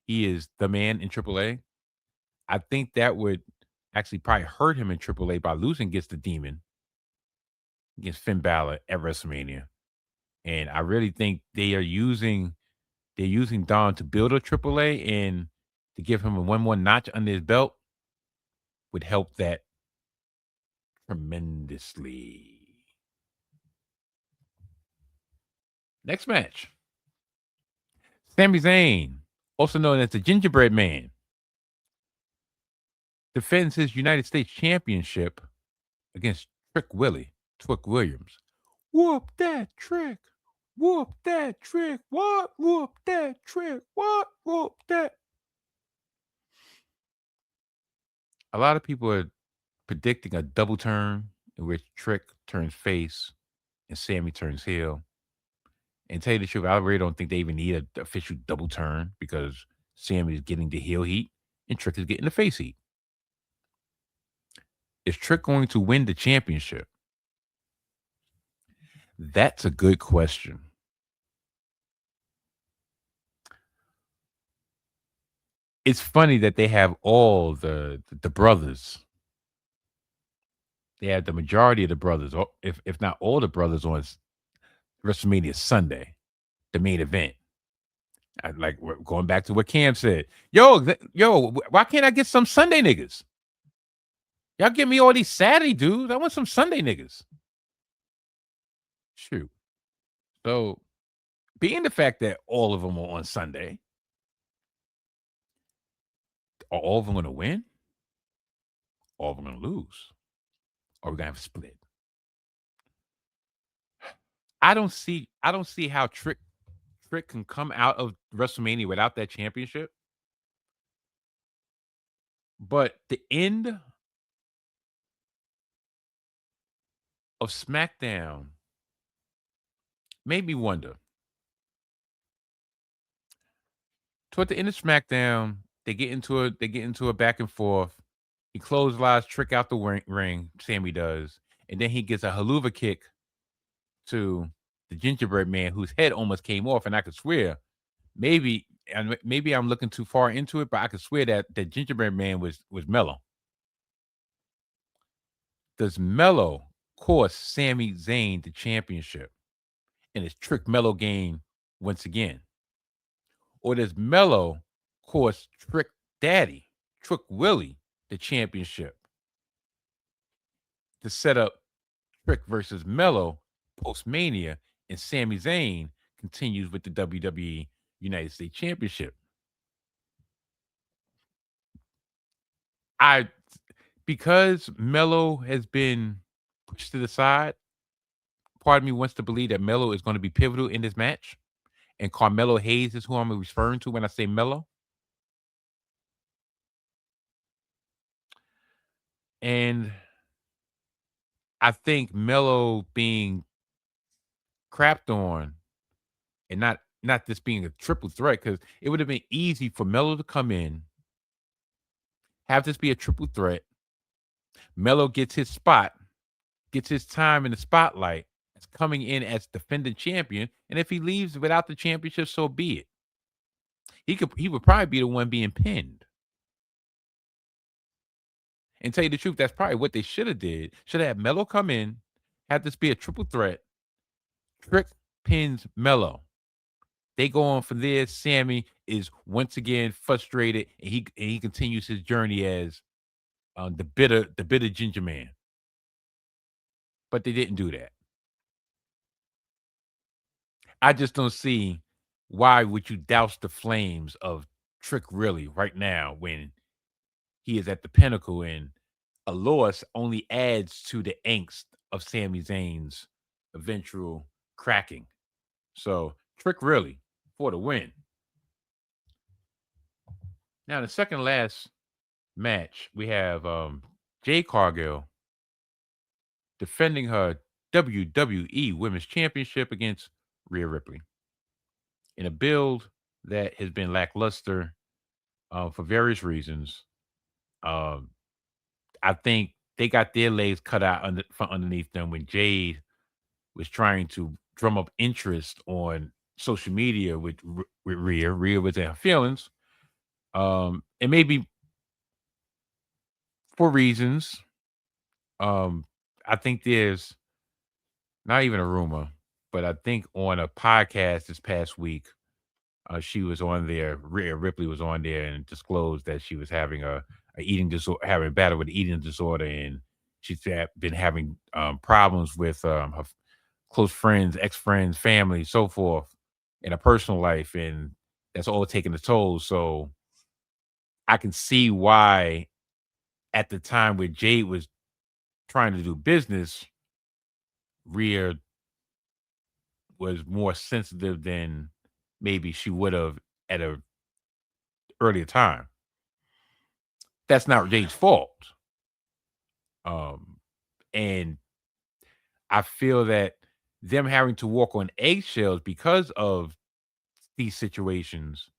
is the man in AAA. I think that would actually probably hurt him in AAA by losing against the Demon, against Finn Balor at WrestleMania. And I really think they're using Dom to build a AAA and to give him a one more notch under his belt would help that tremendously. Next match. Sami Zayn, also known as the Gingerbread Man, defends his United States Championship against Trick Williams. Whoop that trick. Whoop that trick. What? Whoop that trick. What? Whoop that. A lot of people are predicting a double turn in which Trick turns face and Sami turns heel. And tell you the truth, I really don't think they even need an official double turn because Sami is getting the heel heat and Trick is getting the face heat. Is Trick going to win the championship? That's a good question. It's funny that they have all the brothers. They have the majority of the brothers, or if not all the brothers, on WrestleMania Sunday, the main event. Going back to what Cam said. Why can't I get some Sunday niggas? Y'all give me all these Saturday dudes. I want some Sunday niggas. Shoot. So, being the fact that all of them are on Sunday, Are all of them going to win? All of them going to lose? Or are we going to have a split? I don't see how Trick can come out of WrestleMania without that championship. But the end of SmackDown made me wonder. Toward the end of SmackDown, they get into a back and forth. He clotheslines Trick out the ring, Sami does, and then he gets a haluva kick to the gingerbread man whose head almost came off, and I could swear maybe I'm looking too far into it, but I could swear that the gingerbread man was Mello. Does Mello cost Sami Zayn the championship? And is Trick Mello gain once again? Or does Mello cost Trick Daddy, Trick Willie, the championship to set up Trick versus Mello post-Mania, and Sami Zayn continues with the WWE United States Championship? Because Mello has been pushed to the side, part of me wants to believe that Mello is going to be pivotal in this match, and Carmelo Hayes is who I'm referring to when I say Mello. And I think Mello being crapped on and not this being a triple threat, because it would have been easy for Mello to come in, have this be a triple threat. Mello gets his spot, gets his time in the spotlight as coming in as defending champion, and if he leaves without the championship, so be it. He would probably be the one being pinned. And tell you the truth, that's probably what they should have did. Should have had Mello come in, have this be a triple threat. Trick pins Mello. They go on from there. Sami is once again frustrated, and he continues his journey as the bitter ginger man. But they didn't do that. I just don't see why would you douse the flames of Trick really right now when he is at the pinnacle, and a loss only adds to the angst of Sami Zayn's eventual cracking. So Trick really for the win. Now, the second last match, we have Jade Cargill defending her WWE Women's Championship against Rhea Ripley in a build that has been lackluster for various reasons. I think they got their legs cut out from underneath them when Jade was trying to drum up interest on social media with Rhea. Rhea was in her feelings. And maybe for reasons. I think there's not even a rumor, but I think on a podcast this past week, she was on there. Rhea Ripley was on there and disclosed that she was having a eating disorder, having a battle with eating disorder, and she's been having problems with her close friends, ex-friends, family, so forth, in her personal life, and that's all taking a toll. So I can see why, at the time where Jade was trying to do business, Rhea was more sensitive than maybe she would have at a earlier time. That's not Jade's fault. And I feel that them having to walk on eggshells because of these situations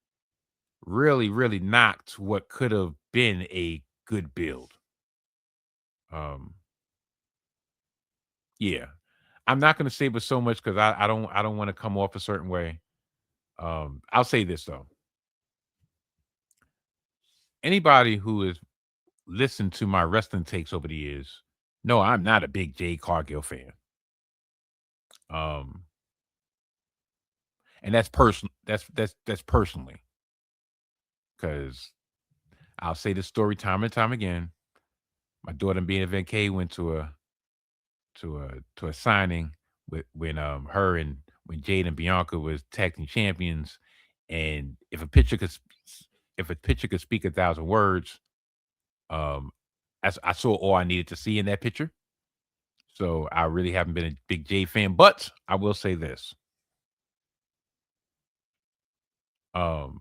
really, really knocked what could have been a good build. Yeah. I'm not gonna say but so much because I don't want to come off a certain way. I'll say this though. Anybody who has listened to my wrestling takes over the years, no, I'm not a big Jade Cargill fan. And that's personal. That's personally, because I'll say this story time and time again. My daughter being a vacay went to a signing when her and when Jade and Bianca was tag team champions, and if a picture could if a picture could speak 1,000 words, I saw all I needed to see in that picture. So I really haven't been a big Jade fan, but I will say this. Um,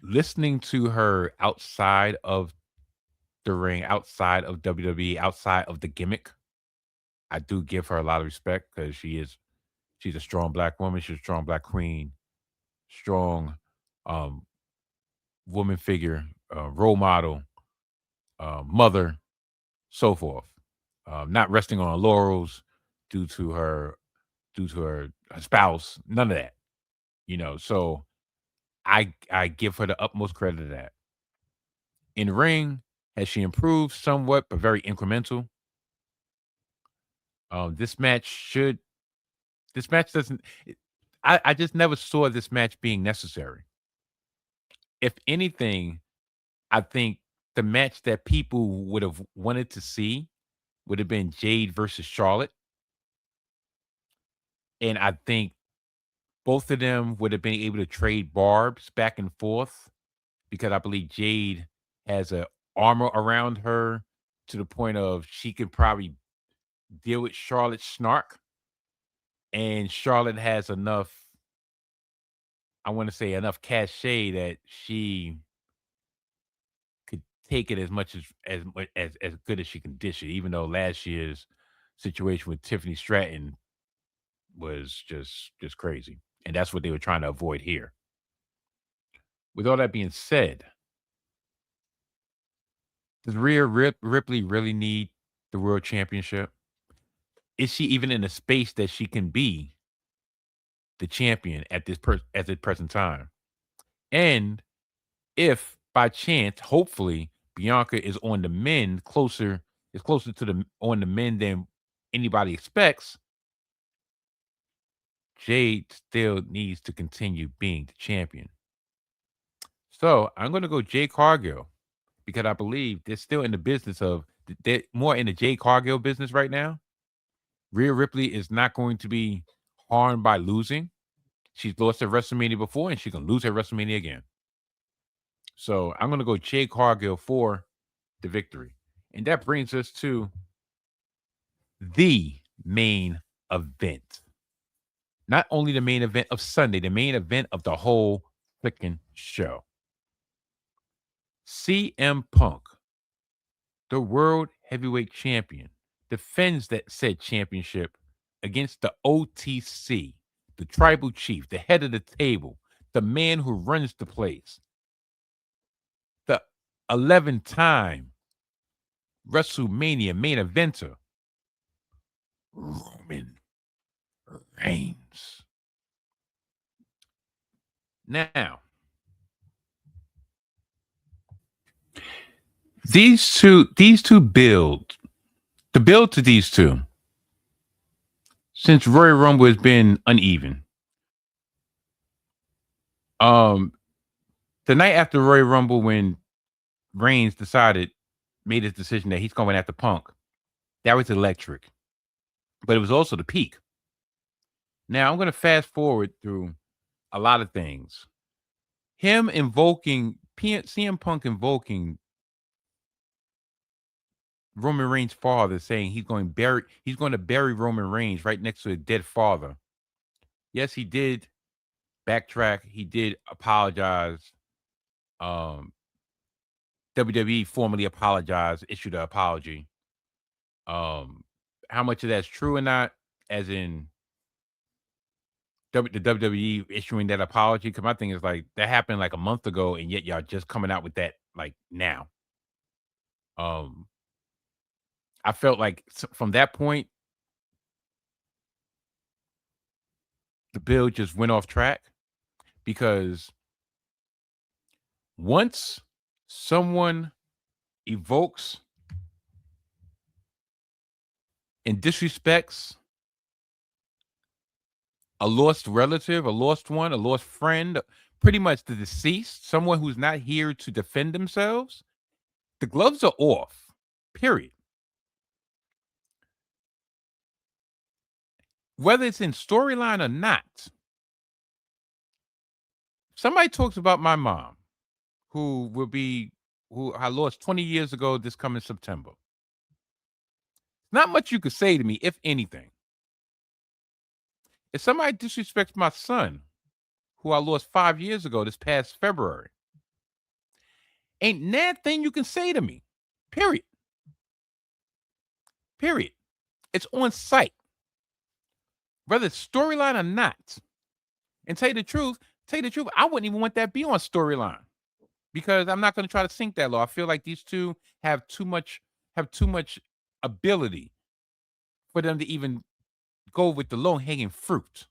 Listening to her outside of the ring, outside of WWE, outside of the gimmick, I do give her a lot of respect because she's a strong black woman, she's a strong black queen, strong um woman figure, role model, mother, so forth. Not resting on her laurels due to her her spouse, none of that. So I give her the utmost credit of that. In ring, has she improved somewhat, but very incremental? This match should this match doesn't I just never saw this match being necessary. If anything, I think the match that people would have wanted to see would have been Jade versus Charlotte. And I think both of them would have been able to trade barbs back and forth because I believe Jade has a armor around her to the point of she could probably deal with Charlotte's snark. And Charlotte has enough, I want to say enough cachet that she could take it as much as good as she can dish it, even though last year's situation with Tiffany Stratton was just crazy. And that's what they were trying to avoid here. With all that being said, does Ripley really need the world championship? Is she even in a space that she can be the champion at this present time? And if by chance, hopefully, Bianca is on the men is closer to the on the men than anybody expects, Jade still needs to continue being the champion. So I'm going to go Jade Cargill because I believe they're still in the business of they're more in the Jade Cargill business right now. Rhea Ripley is not going to be harmed by losing. She's lost at WrestleMania before, and she can lose at WrestleMania again. So I'm going to go Jade Cargill for the victory. And that brings us to the main event. Not only the main event of Sunday, the main event of the whole freaking show. CM Punk, the World Heavyweight Champion, defends that said championship against the OTC, the tribal chief, the head of the table, the man who runs the place, the 11-time WrestleMania main eventer, Roman Reigns. Now, these two build the build to these two since Royal Rumble has been uneven. Um, the night after Royal Rumble, when Reigns made his decision that he's going after Punk, that was electric, but it was also the peak. Now I'm going to fast forward through a lot of things. Him invoking CM Punk invoking Roman Reigns' father, saying he's going to bury Roman Reigns right next to his dead father. Yes, he did backtrack. He did apologize. Um, WWE formally apologized, issued an apology. How much of that's true or not, as in the WWE issuing that apology? Because my thing is like that happened like a month ago, and yet y'all just coming out with that like now. Um, I felt like from that point, the bill just went off track because once someone evokes and disrespects a lost relative, a lost one, a lost friend, pretty much the deceased, someone who's not here to defend themselves, the gloves are off. Period. Whether it's in storyline or not, somebody talks about my mom, who I lost 20 years ago this coming September. Not much you could say to me, if anything. If somebody disrespects my son, who I lost 5 years ago this past February, ain't that thing you can say to me. Period. Period. It's on site. Whether it's storyline or not. And tell you the truth, I wouldn't even want that be on storyline. Because I'm not going to try to sink that low. I feel like these two have too much ability for them to even go with the low-hanging fruit.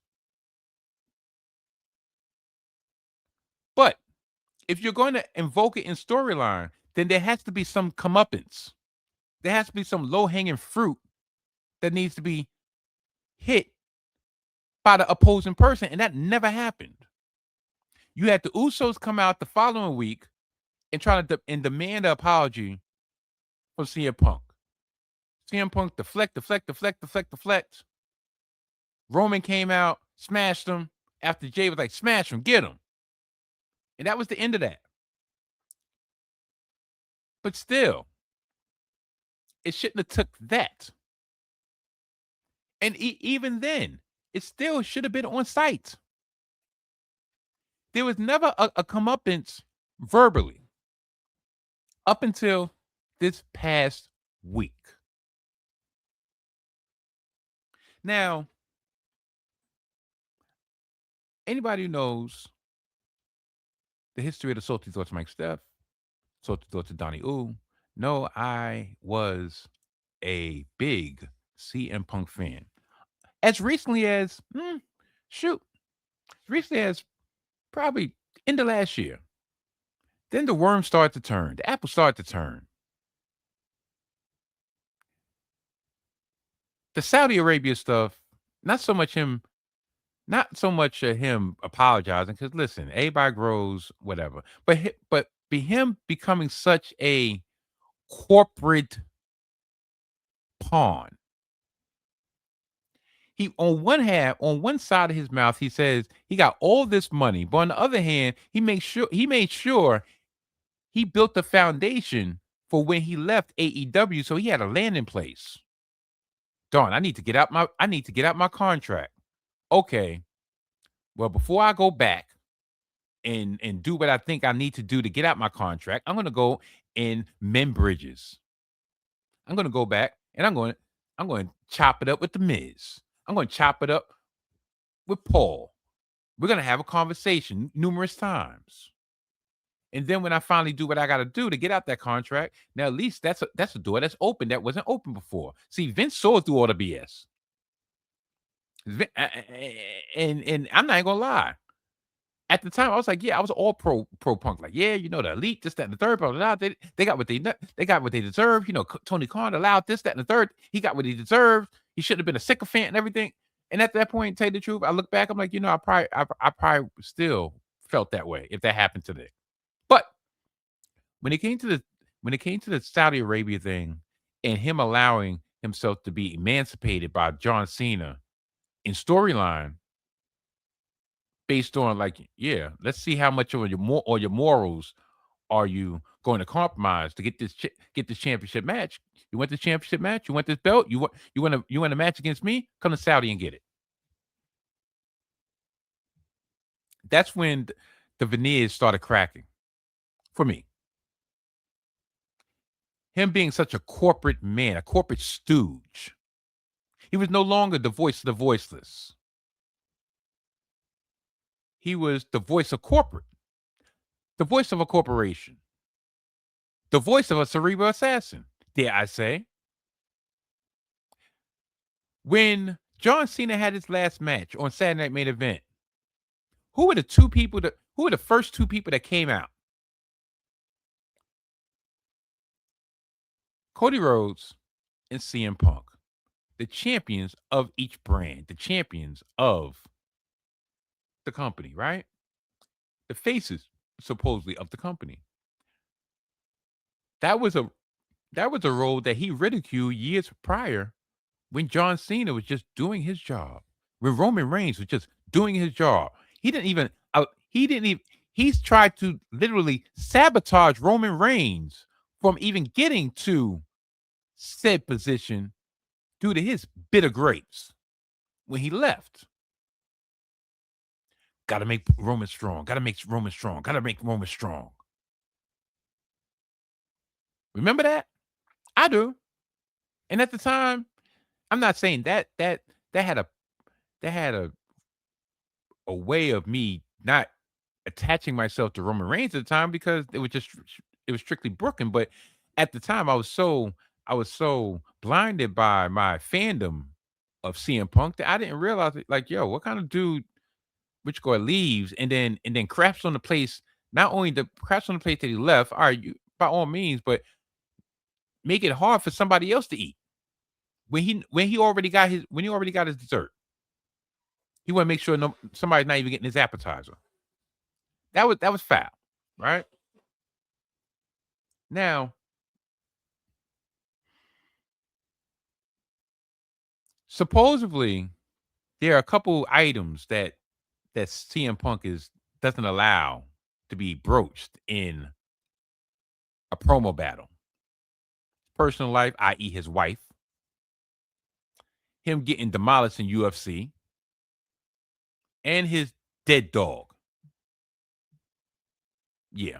But if you're going to invoke it in storyline, then there has to be some comeuppance. There has to be some low-hanging fruit that needs to be hit by the opposing person, and that never happened. You had the Usos come out the following week and try to demand an apology from CM Punk. CM Punk deflect. Roman came out, smashed him after Jade was like, smash him, get him. And that was the end of that. But still, it shouldn't have took that. And even then, it still should have been on site. There was never a comeuppance verbally up until this past week. Now, anybody who knows the history of the Salty Thoughts Mike Steph, Salty Thoughts of Donnie Ooh, know I was a big CM Punk fan. As recently as, recently as probably in the last year. Then the worm started to turn. The apple started to turn. The Saudi Arabia stuff, not so much him apologizing, because listen, everybody grows, whatever. But be him becoming such a corporate pawn. He on one side of his mouth, he says he got all this money, but on the other hand, he made sure he built the foundation for when he left AEW, so he had a landing place. Darn, I need to get out my contract. Okay. Well, before I go back and do what I think I need to do to get out my contract, I'm gonna go and mend bridges. I'm gonna go back and I'm going to chop it up with the Miz. I'm going to chop it up with Paul. We're going to have a conversation numerous times. And then when I finally do what I got to do to get out that contract, now at least that's a door that's open that wasn't open before. See, Vince saw through all the BS. And I'm not even gonna lie. At the time, I was like, yeah, I was all pro Punk. Like, yeah, the elite, this, that, and the third, blah, blah, blah. They got what they deserve. Tony Khan allowed this, that, and the third. He got what he deserved. He should have been a sycophant and everything. And at that point, tell you the truth, I look back, I'm like, I probably still felt that way if that happened today. But when it came to the Saudi Arabia thing and him allowing himself to be emancipated by John Cena in storyline, based on like, yeah, let's see how much of your morals are you going to compromise to get this championship match. You want this championship match? You want this belt? You want a match against me? Come to Saudi and get it. That's when the veneers started cracking for me. Him being such a corporate man, a corporate stooge. He was no longer the voice of the voiceless. He was the voice of corporate, the voice of a corporation, the voice of a cerebral assassin, dare I say. When John Cena had his last match on Saturday Night Main Event, who were the first two people that came out? Cody Rhodes and CM Punk, the champions of each brand, the champions of the company, right? The faces, supposedly, of the company. That was a role that he ridiculed years prior when John Cena was just doing his job. When Roman Reigns was just doing his job. He didn't even He's tried to literally sabotage Roman Reigns from even getting to said position due to his bitter grapes when he left. Got to make Roman strong. Got to make Roman strong. Got to make Roman strong. Remember that? I do. And at the time, I'm not saying that had a way of me not attaching myself to Roman Reigns at the time because it was strictly Brooklyn. But at the time, I was so blinded by my fandom of CM Punk that I didn't realize it. Like, yo, what kind of dude Rich Guy leaves and then craps on the place? Not only the craps on the place that he left, all right, you, by all means, but make it hard for somebody else to eat when he already got his dessert. He want to make sure somebody's not even getting his appetizer. That was foul, right? Now, supposedly, there are a couple items that CM Punk doesn't allow to be broached in a promo battle. Personal life, i.e., his wife, him getting demolished in UFC, and his dead dog. Yeah.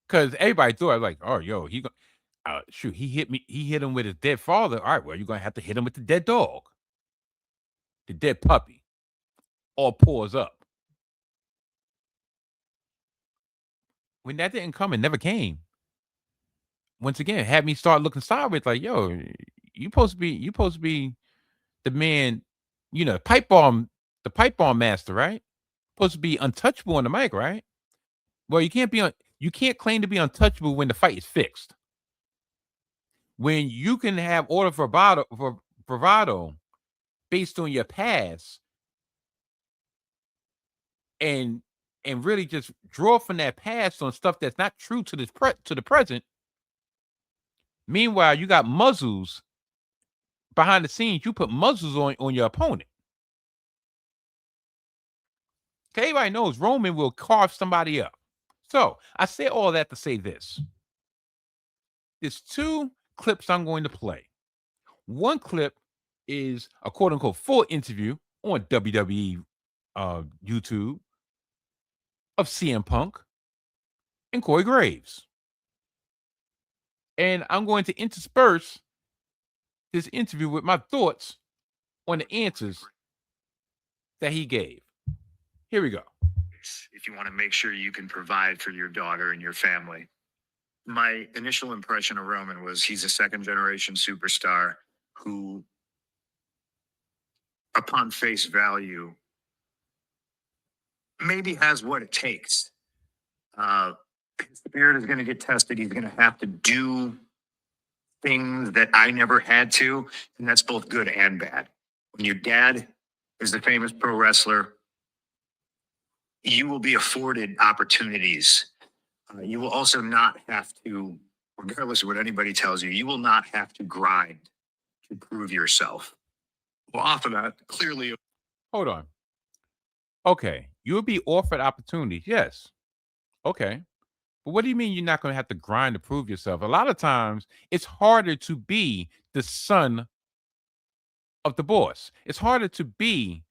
Because everybody thought, like, oh, yo, shoot, he hit him with his dead father. All right, well, you're going to have to hit him with the dead dog, the dead puppy. All paws up. When that didn't come, it never came. Once again, had me start looking sideways, like, yo, you supposed to be the man, the pipe bomb master, right? Supposed to be untouchable on the mic, right? Well, you can't claim to be untouchable when the fight is fixed. When you can have order for bravado based on your past and really just draw from that past on stuff that's not true to the present. Meanwhile, you got muzzles behind the scenes. You put muzzles on your opponent. Okay, everybody knows Roman will carve somebody up. So I say all that to say this. There's two clips I'm going to play. One clip is a quote unquote full interview on WWE YouTube of CM Punk and Corey Graves. And I'm going to intersperse this interview with my thoughts on the answers that he gave. Here we go. If you want to make sure you can provide for your daughter and your family. My initial impression of Roman was he's a second-generation superstar who, upon face value, maybe has what it takes. His spirit is going to get tested. He's going to have to do things that I never had to, and that's both good and bad. When your dad is a famous pro wrestler, you will be afforded opportunities. You will also not have to, regardless of what anybody tells you, you will not have to grind to prove yourself. Well, off of that, clearly. Hold on. Okay, you'll be offered opportunities. Yes. Okay. But what do you mean you're not going to have to grind to prove yourself? A lot of times, it's harder to be the son of the boss. It's harder to be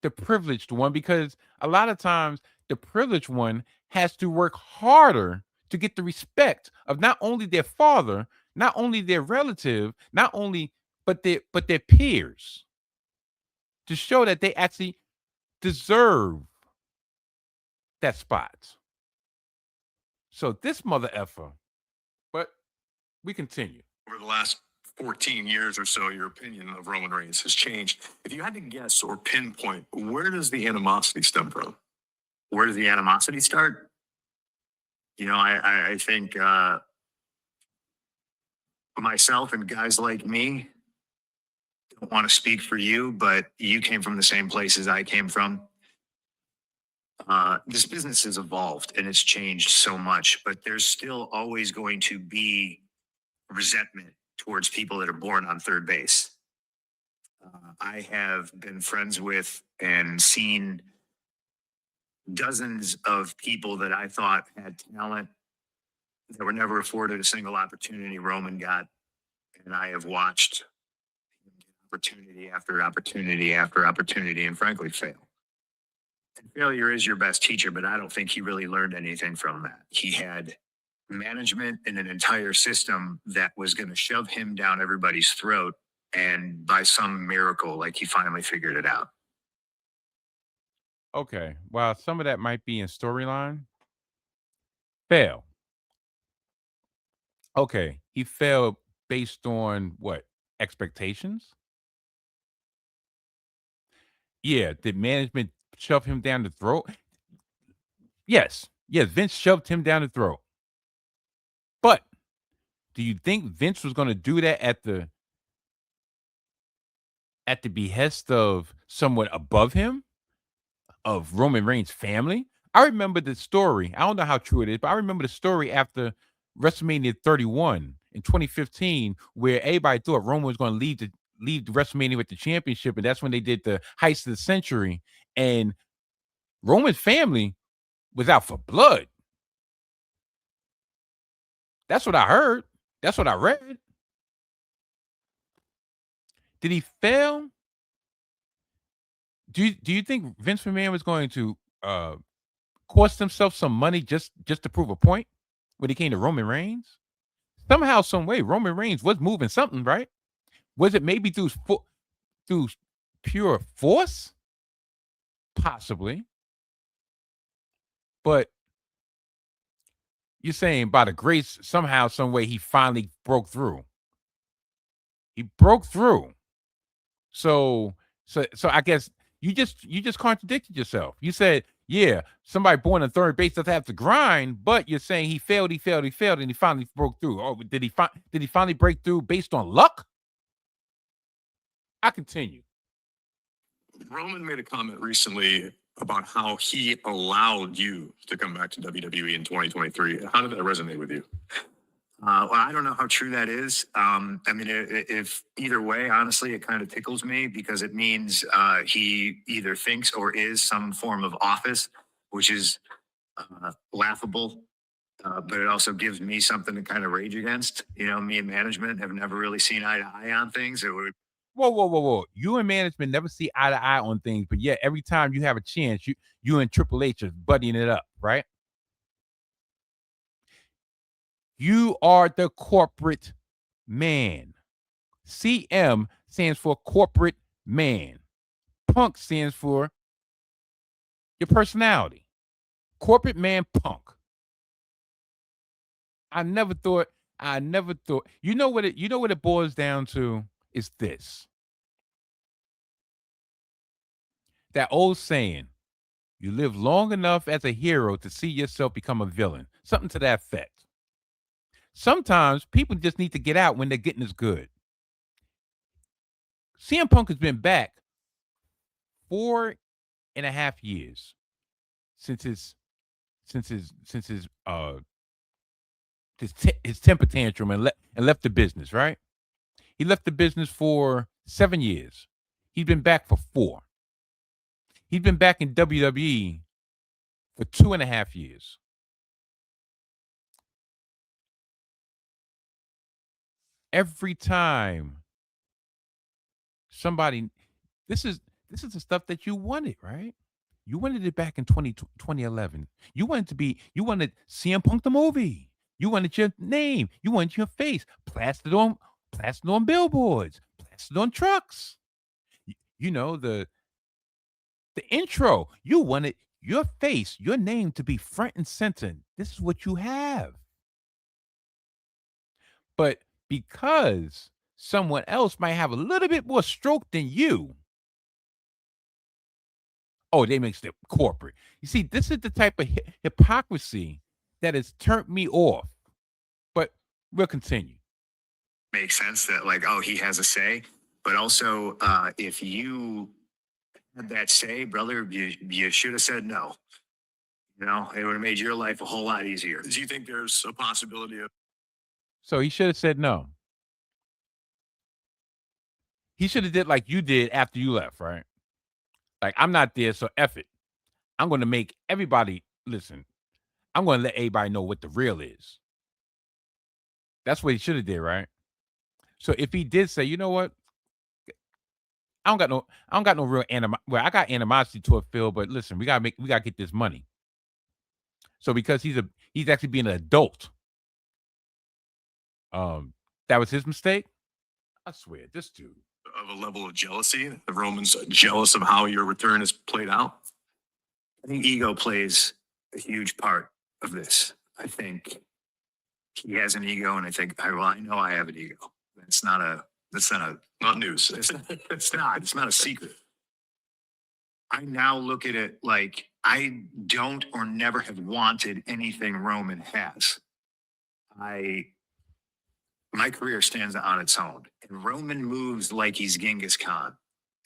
the privileged one because a lot of times the privileged one has to work harder to get the respect of not only their father, not only their relative, but their peers, to show that they actually deserve that spot. So this mother effer, but we continue. Over the last 14 years or so, your opinion of Roman Reigns has changed. If you had to guess or pinpoint, where does the animosity stem from? Where does the animosity start? I think myself and guys like me don't want to speak for you, but you came from the same place as I came from. This business has evolved and it's changed so much, but there's still always going to be resentment towards people that are born on third base. I have been friends with and seen dozens of people that I thought had talent that were never afforded a single opportunity Roman got. And I have watched opportunity after opportunity after opportunity and frankly fail. And failure is your best teacher, but I don't think he really learned anything from that. He had management and an entire system that was going to shove him down everybody's throat. And by some miracle, like he finally figured it out. Okay. Well, some of that might be in storyline. Fail. Okay. He failed based on what? Expectations? Yeah. Did management shove him down the throat? Yes. Yes. Vince shoved him down the throat. But do you think Vince was going to do that at the behest of someone above him, of Roman Reigns' family? I remember the story. I don't know how true it is, but I remember the story after WrestleMania 31 in 2015, where everybody thought Roman was going to leave the WrestleMania with the championship, and that's when they did the heist of the century. And Roman's family was out for blood. That's what I heard. That's what I read. Did he fail? Do you think Vince McMahon was going to cost himself some money just to prove a point when he came to Roman Reigns? Somehow, some way, Roman Reigns was moving something, right? Was it maybe through pure force? Possibly. But you're saying by the grace, somehow, some way, he finally broke through. He broke through. So I guess you just contradicted yourself. You said, yeah, somebody born in third base doesn't have to grind, but you're saying he failed, and he finally broke through. Oh, did he finally break through based on luck? I continue. Roman made a comment recently about how he allowed you to come back to WWE in 2023. How did that resonate with you? Well, I don't know how true that is. I mean, if either way, honestly, it kind of tickles me because it means he either thinks or is some form of office, which is laughable. But it also gives me something to kind of rage against. You know, me and management have never really seen eye to eye on things. It would Whoa. You and management never see eye to eye on things, but yet every time you have a chance, you and Triple H are buddying it up, right? You are the corporate man. CM stands for corporate man. Punk stands for your personality. Corporate man punk. I never thought. You know what it boils down to is this. That old saying, you live long enough as a hero to see yourself become a villain. Something to that effect. Sometimes people just need to get out when they're getting as good. CM Punk has been back 4.5 years since his temper tantrum and left the business, right? He left the business for 7 years. He's been back for 4. He's been back in WWE for 2.5 years. Every time somebody, this is the stuff that you wanted, right? You wanted it back in 2011. You wanted CM Punk the movie. You wanted your name. You wanted your face plastered on billboards, plastered on trucks. You know, the intro. You wanted your face, your name to be front and center. This is what you have. But because someone else might have a little bit more stroke than you, they makes it corporate. You see, this is the type of hypocrisy that has turned me off. But we'll continue. makes sense that like, oh, he has a say, but also if you had that say, brother, you should have said no. You know, it would have made your life a whole lot easier. Do you think there's a possibility of So he should have said no. He should have did like you did after you left, right? Like, I'm not there, so F it. I'm going to make everybody listen. I'm going to let everybody know what the real is. That's what he should have did, right? So if he did say, you know what, I don't got no real well, I got animosity toward Phil, but listen, we gotta get this money. So because he's actually being an adult, that was his mistake. I swear, this dude. Of a level of jealousy, the Romans jealous of how your return is played out. I think ego plays a huge part of this. I think he has an ego, and I think I know I have an ego. That's not news. It's not a secret. I now look at it like I don't or never have wanted anything Roman has. My career stands on its own, and Roman moves like he's Genghis Khan.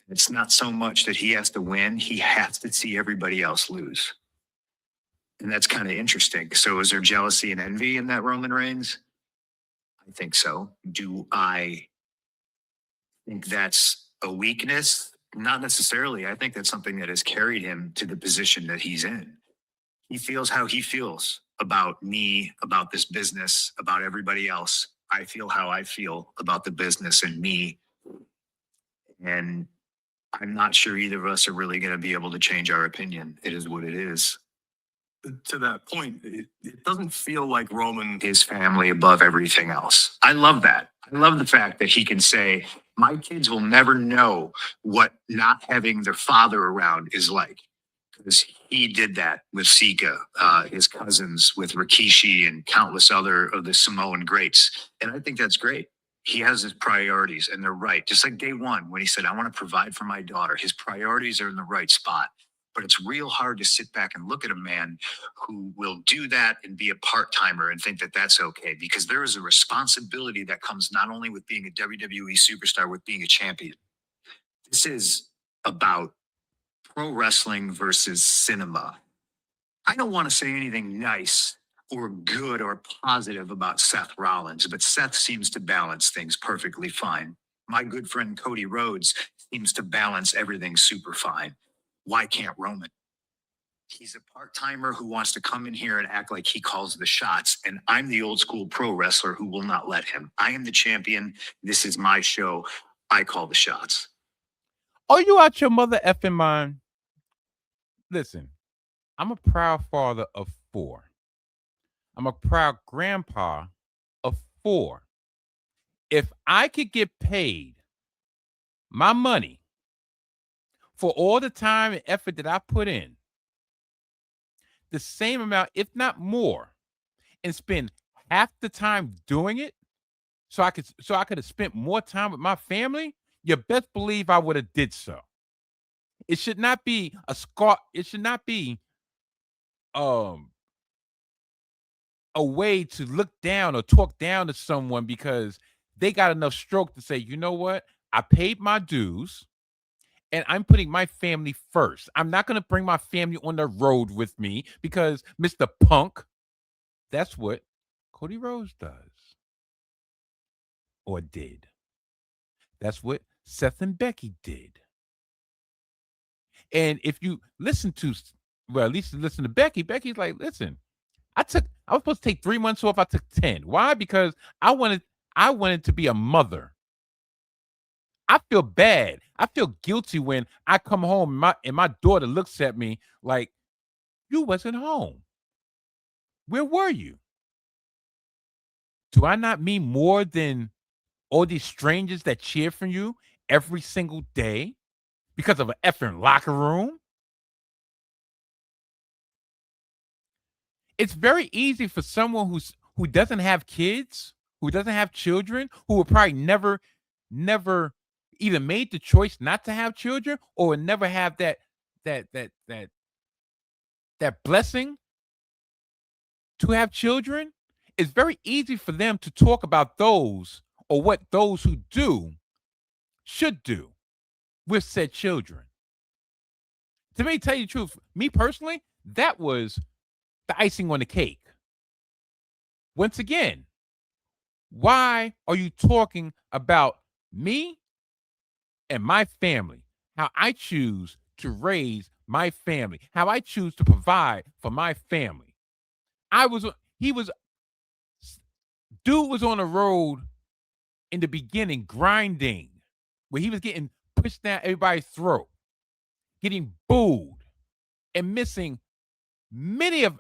It's not so much that he has to win; he has to see everybody else lose, and that's kind of interesting. So, is there jealousy and envy in that Roman Reigns? I think so. Do I think that's a weakness? Not necessarily. I think that's something that has carried him to the position that he's in. He feels how he feels about me, about this business, about everybody else. I feel how I feel about the business and me. And I'm not sure either of us are really going to be able to change our opinion. It is what it is. To that point, it doesn't feel like Roman His family above everything else. I love that. I love the fact that he can say, my kids will never know what not having their father around is like. Because he did that with Sika, his cousins, with Rikishi and countless other of the Samoan greats. And I think that's great. He has his priorities, and they're right. Just like day one, when he said, I want to provide for my daughter, his priorities are in the right spot. But it's real hard to sit back and look at a man who will do that and be a part-timer and think that that's okay, because there is a responsibility that comes not only with being a WWE superstar, with being a champion. This is about pro wrestling versus cinema. I don't want to say anything nice or good or positive about Seth Rollins, but Seth seems to balance things perfectly fine. My good friend Cody Rhodes seems to balance everything super fine. Why can't Roman? He's a part-timer who wants to come in here and act like he calls the shots, and I'm the old school pro wrestler who will not let him. I am the champion. This is my show. I call the shots. Are you out your mother effing mind? Listen, I'm a proud father of 4. I'm a proud grandpa of 4. If I could get paid my money for all the time and effort that I put in, the same amount, if not more, and spend half the time doing it, so I could have spent more time with my family, you best believe I would have did so. It should not be a scar. It should not be a way to look down or talk down to someone because they got enough stroke to say, you know what? I paid my dues and I'm putting my family first. I'm not going to bring my family on the road with me because Mr. Punk, that's what Cody Rhodes does or did. That's what Seth and Becky did. And if you listen to, well, at least listen to Becky, Becky's like, listen, I was supposed to take 3 months off. I took 10. Why? Because I wanted to be a mother. I feel bad. I feel guilty when I come home and my daughter looks at me like, you wasn't home. Where were you? Do I not mean more than all these strangers that cheer for you every single day because of an effing locker room? It's very easy for someone who doesn't have kids, who doesn't have children, who will probably never either made the choice not to have children or never have that blessing to have children. It's very easy for them to talk about those or what those who do should do with said children. To me, tell you the truth, me personally, that was the icing on the cake. Once again, why are you talking about me and my family, how I choose to raise my family, how I choose to provide for my family. Dude was on the road in the beginning grinding, where he was getting pushed down everybody's throat, getting booed, and missing many an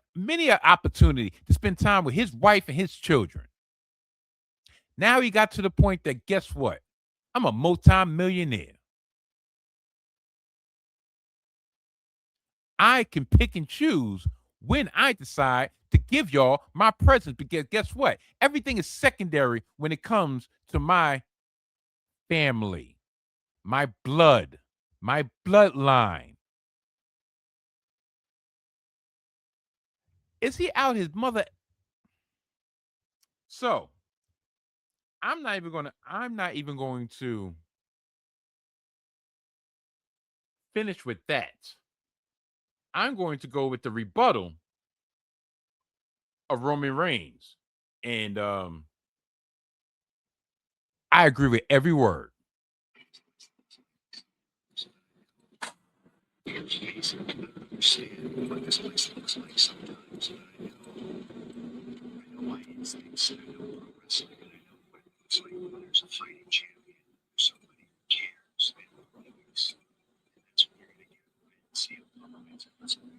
opportunity to spend time with his wife and his children. Now he got to the point that, guess what? I'm a multi-millionaire. I can pick and choose when I decide to give y'all my presents, because guess what? Everything is secondary when it comes to my family, my blood, my bloodline. Is he out his mother? So I'm not even going to finish with that. I'm going to go with the rebuttal of Roman Reigns. And I agree with every word. It's understand what this place looks like sometimes. I know my instincts, and I know pro wrestling, and I know what it looks like when there's a fighting champion, there's somebody who cares and believes, and that's what you're going to get when you see a performance in wrestling.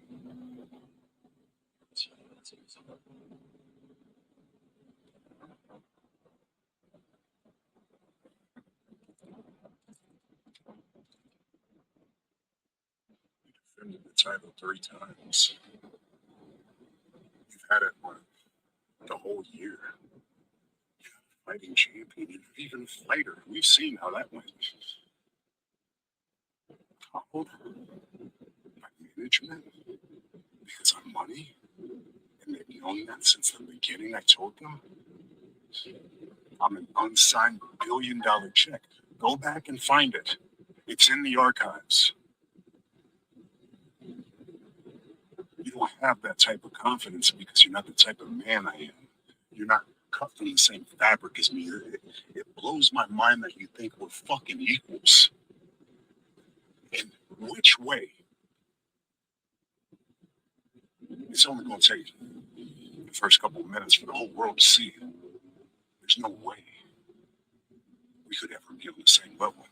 So that's it. Defended the title 3 times. You've had it the whole year. Fighting champion, you're even a fighter. We've seen how that went. Called by management because of money, and they've known that since the beginning. I told them I'm an unsigned $1 billion check. Go back and find it. It's in the archives. You don't have that type of confidence because you're not the type of man I am. You're not cut from the same fabric as me. It blows my mind that you think we're fucking equals. In which way? It's only going to take the first couple of minutes for the whole world to see. There's no way we could ever be on the same level.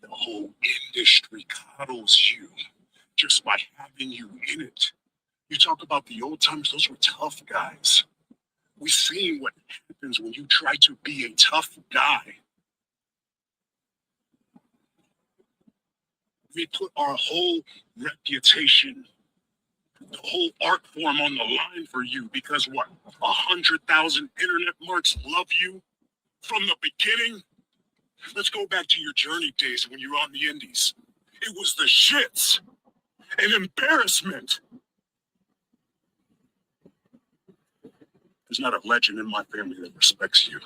The whole industry coddles you just by having you in it. You talk about the old times, those were tough guys. We've seen what happens when you try to be a tough guy. We put our whole reputation, the whole art form on the line for you because what? 100,000 internet marks love you from the beginning? Let's go back to your journey days when you were on the indies. It was the shits. An embarrassment. There's not a legend in my family that respects you.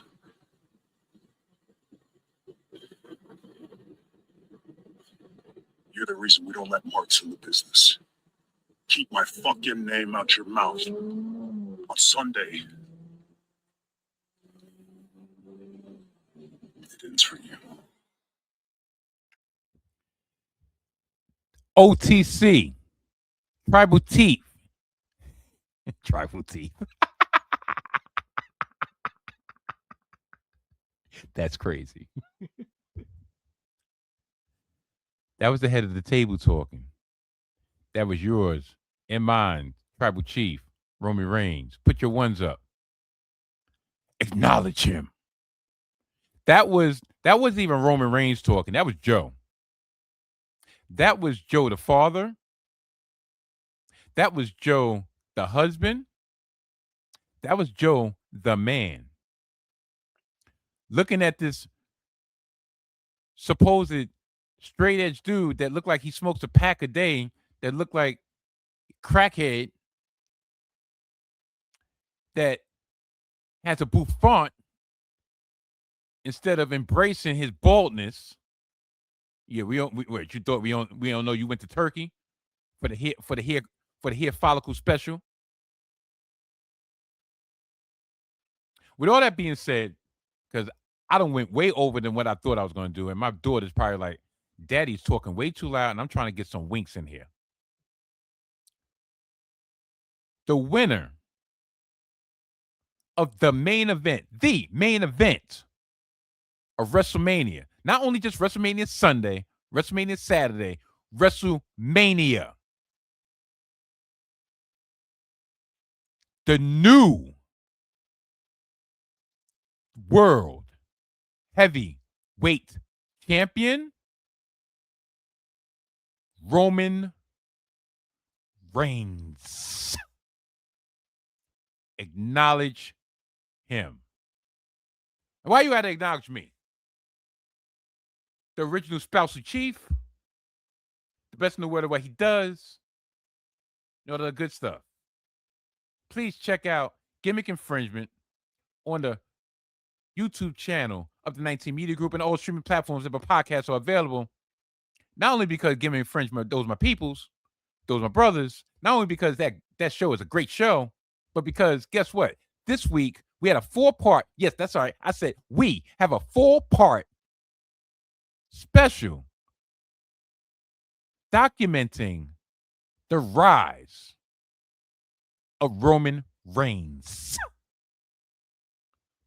You're the reason we don't let marks in the business. Keep my fucking name out your mouth. On Sunday, it ends for you. OTC, tribal teeth. Tribal teeth. That's crazy. That was the head of the table talking. That was yours and mine, tribal chief, Roman Reigns. Put your ones up. Acknowledge him. That wasn't even Roman Reigns talking. That was Joe. That was Joe the father. That was Joe the husband. That was Joe the man. Looking at this supposed straight edge dude that looked like he smokes a pack a day, that looked like crackhead, that has a bouffant instead of embracing his baldness. Yeah, you thought we don't know you went to Turkey for the hair follicle special. With all that being said, because I done went way over than what I thought I was going to do. And my daughter's probably like, Daddy's talking way too loud, and I'm trying to get some winks in here. The winner of the main event of WrestleMania, not only just WrestleMania Sunday, WrestleMania Saturday, WrestleMania. The new World Heavyweight Champion, Roman Reigns. Acknowledge him. And why you gotta acknowledge me? The original spousal chief, the best in the world at what he does, all the good stuff. Please check out Gimmick Infringement on the YouTube channel of the 19 Media Group and all streaming platforms that podcasts are available. Not only because Gimmick Infringement, those are my peoples, those are my brothers, not only because that show is a great show, but because guess what? This week we had a 4-part, yes, that's right. I said we have a 4-part special documenting the rise of Roman Reigns.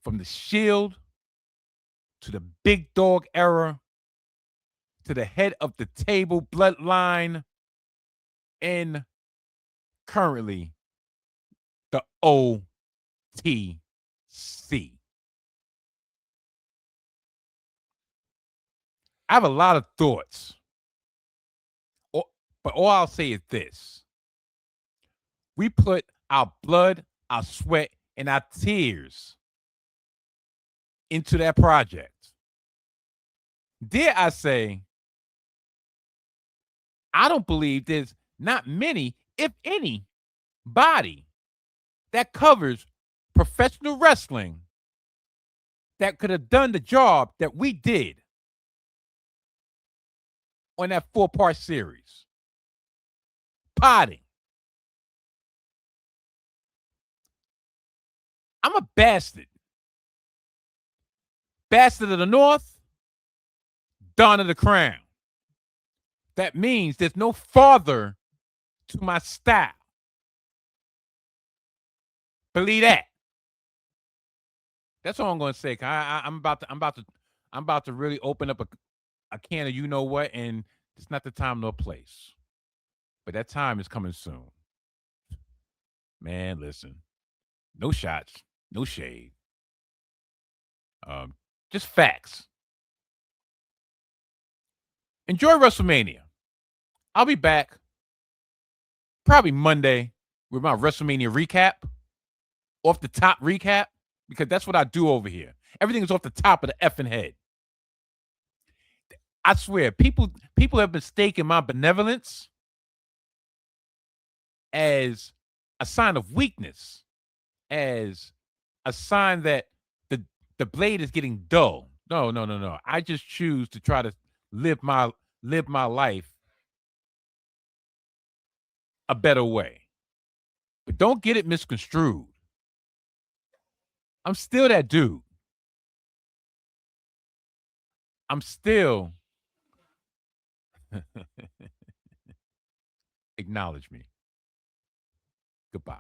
From the Shield to the Big Dog era to the head of the table bloodline and currently the OTC. I have a lot of thoughts, but all I'll say is this. We put our blood, our sweat, and our tears into that project. Dare I say, I don't believe there's not many, if any, body that covers professional wrestling that could have done the job that we did on that 4-part series. Potting. I'm a bastard. Bastard of the North, Don of the Crown. That means there's no father to my style. Believe that. That's all I'm going to say. I'm about to really open up a can of you know what, and it's not the time nor place. But that time is coming soon. Man, listen. No shots, no shade. Just facts. Enjoy WrestleMania. I'll be back probably Monday with my WrestleMania recap, off the top recap, because that's what I do over here. Everything is off the top of the effing head. I swear, people have mistaken my benevolence as a sign of weakness, as a sign that the blade is getting dull. No. I just choose to try to live my life a better way. But don't get it misconstrued. I'm still that dude. I'm still acknowledge me. Goodbye.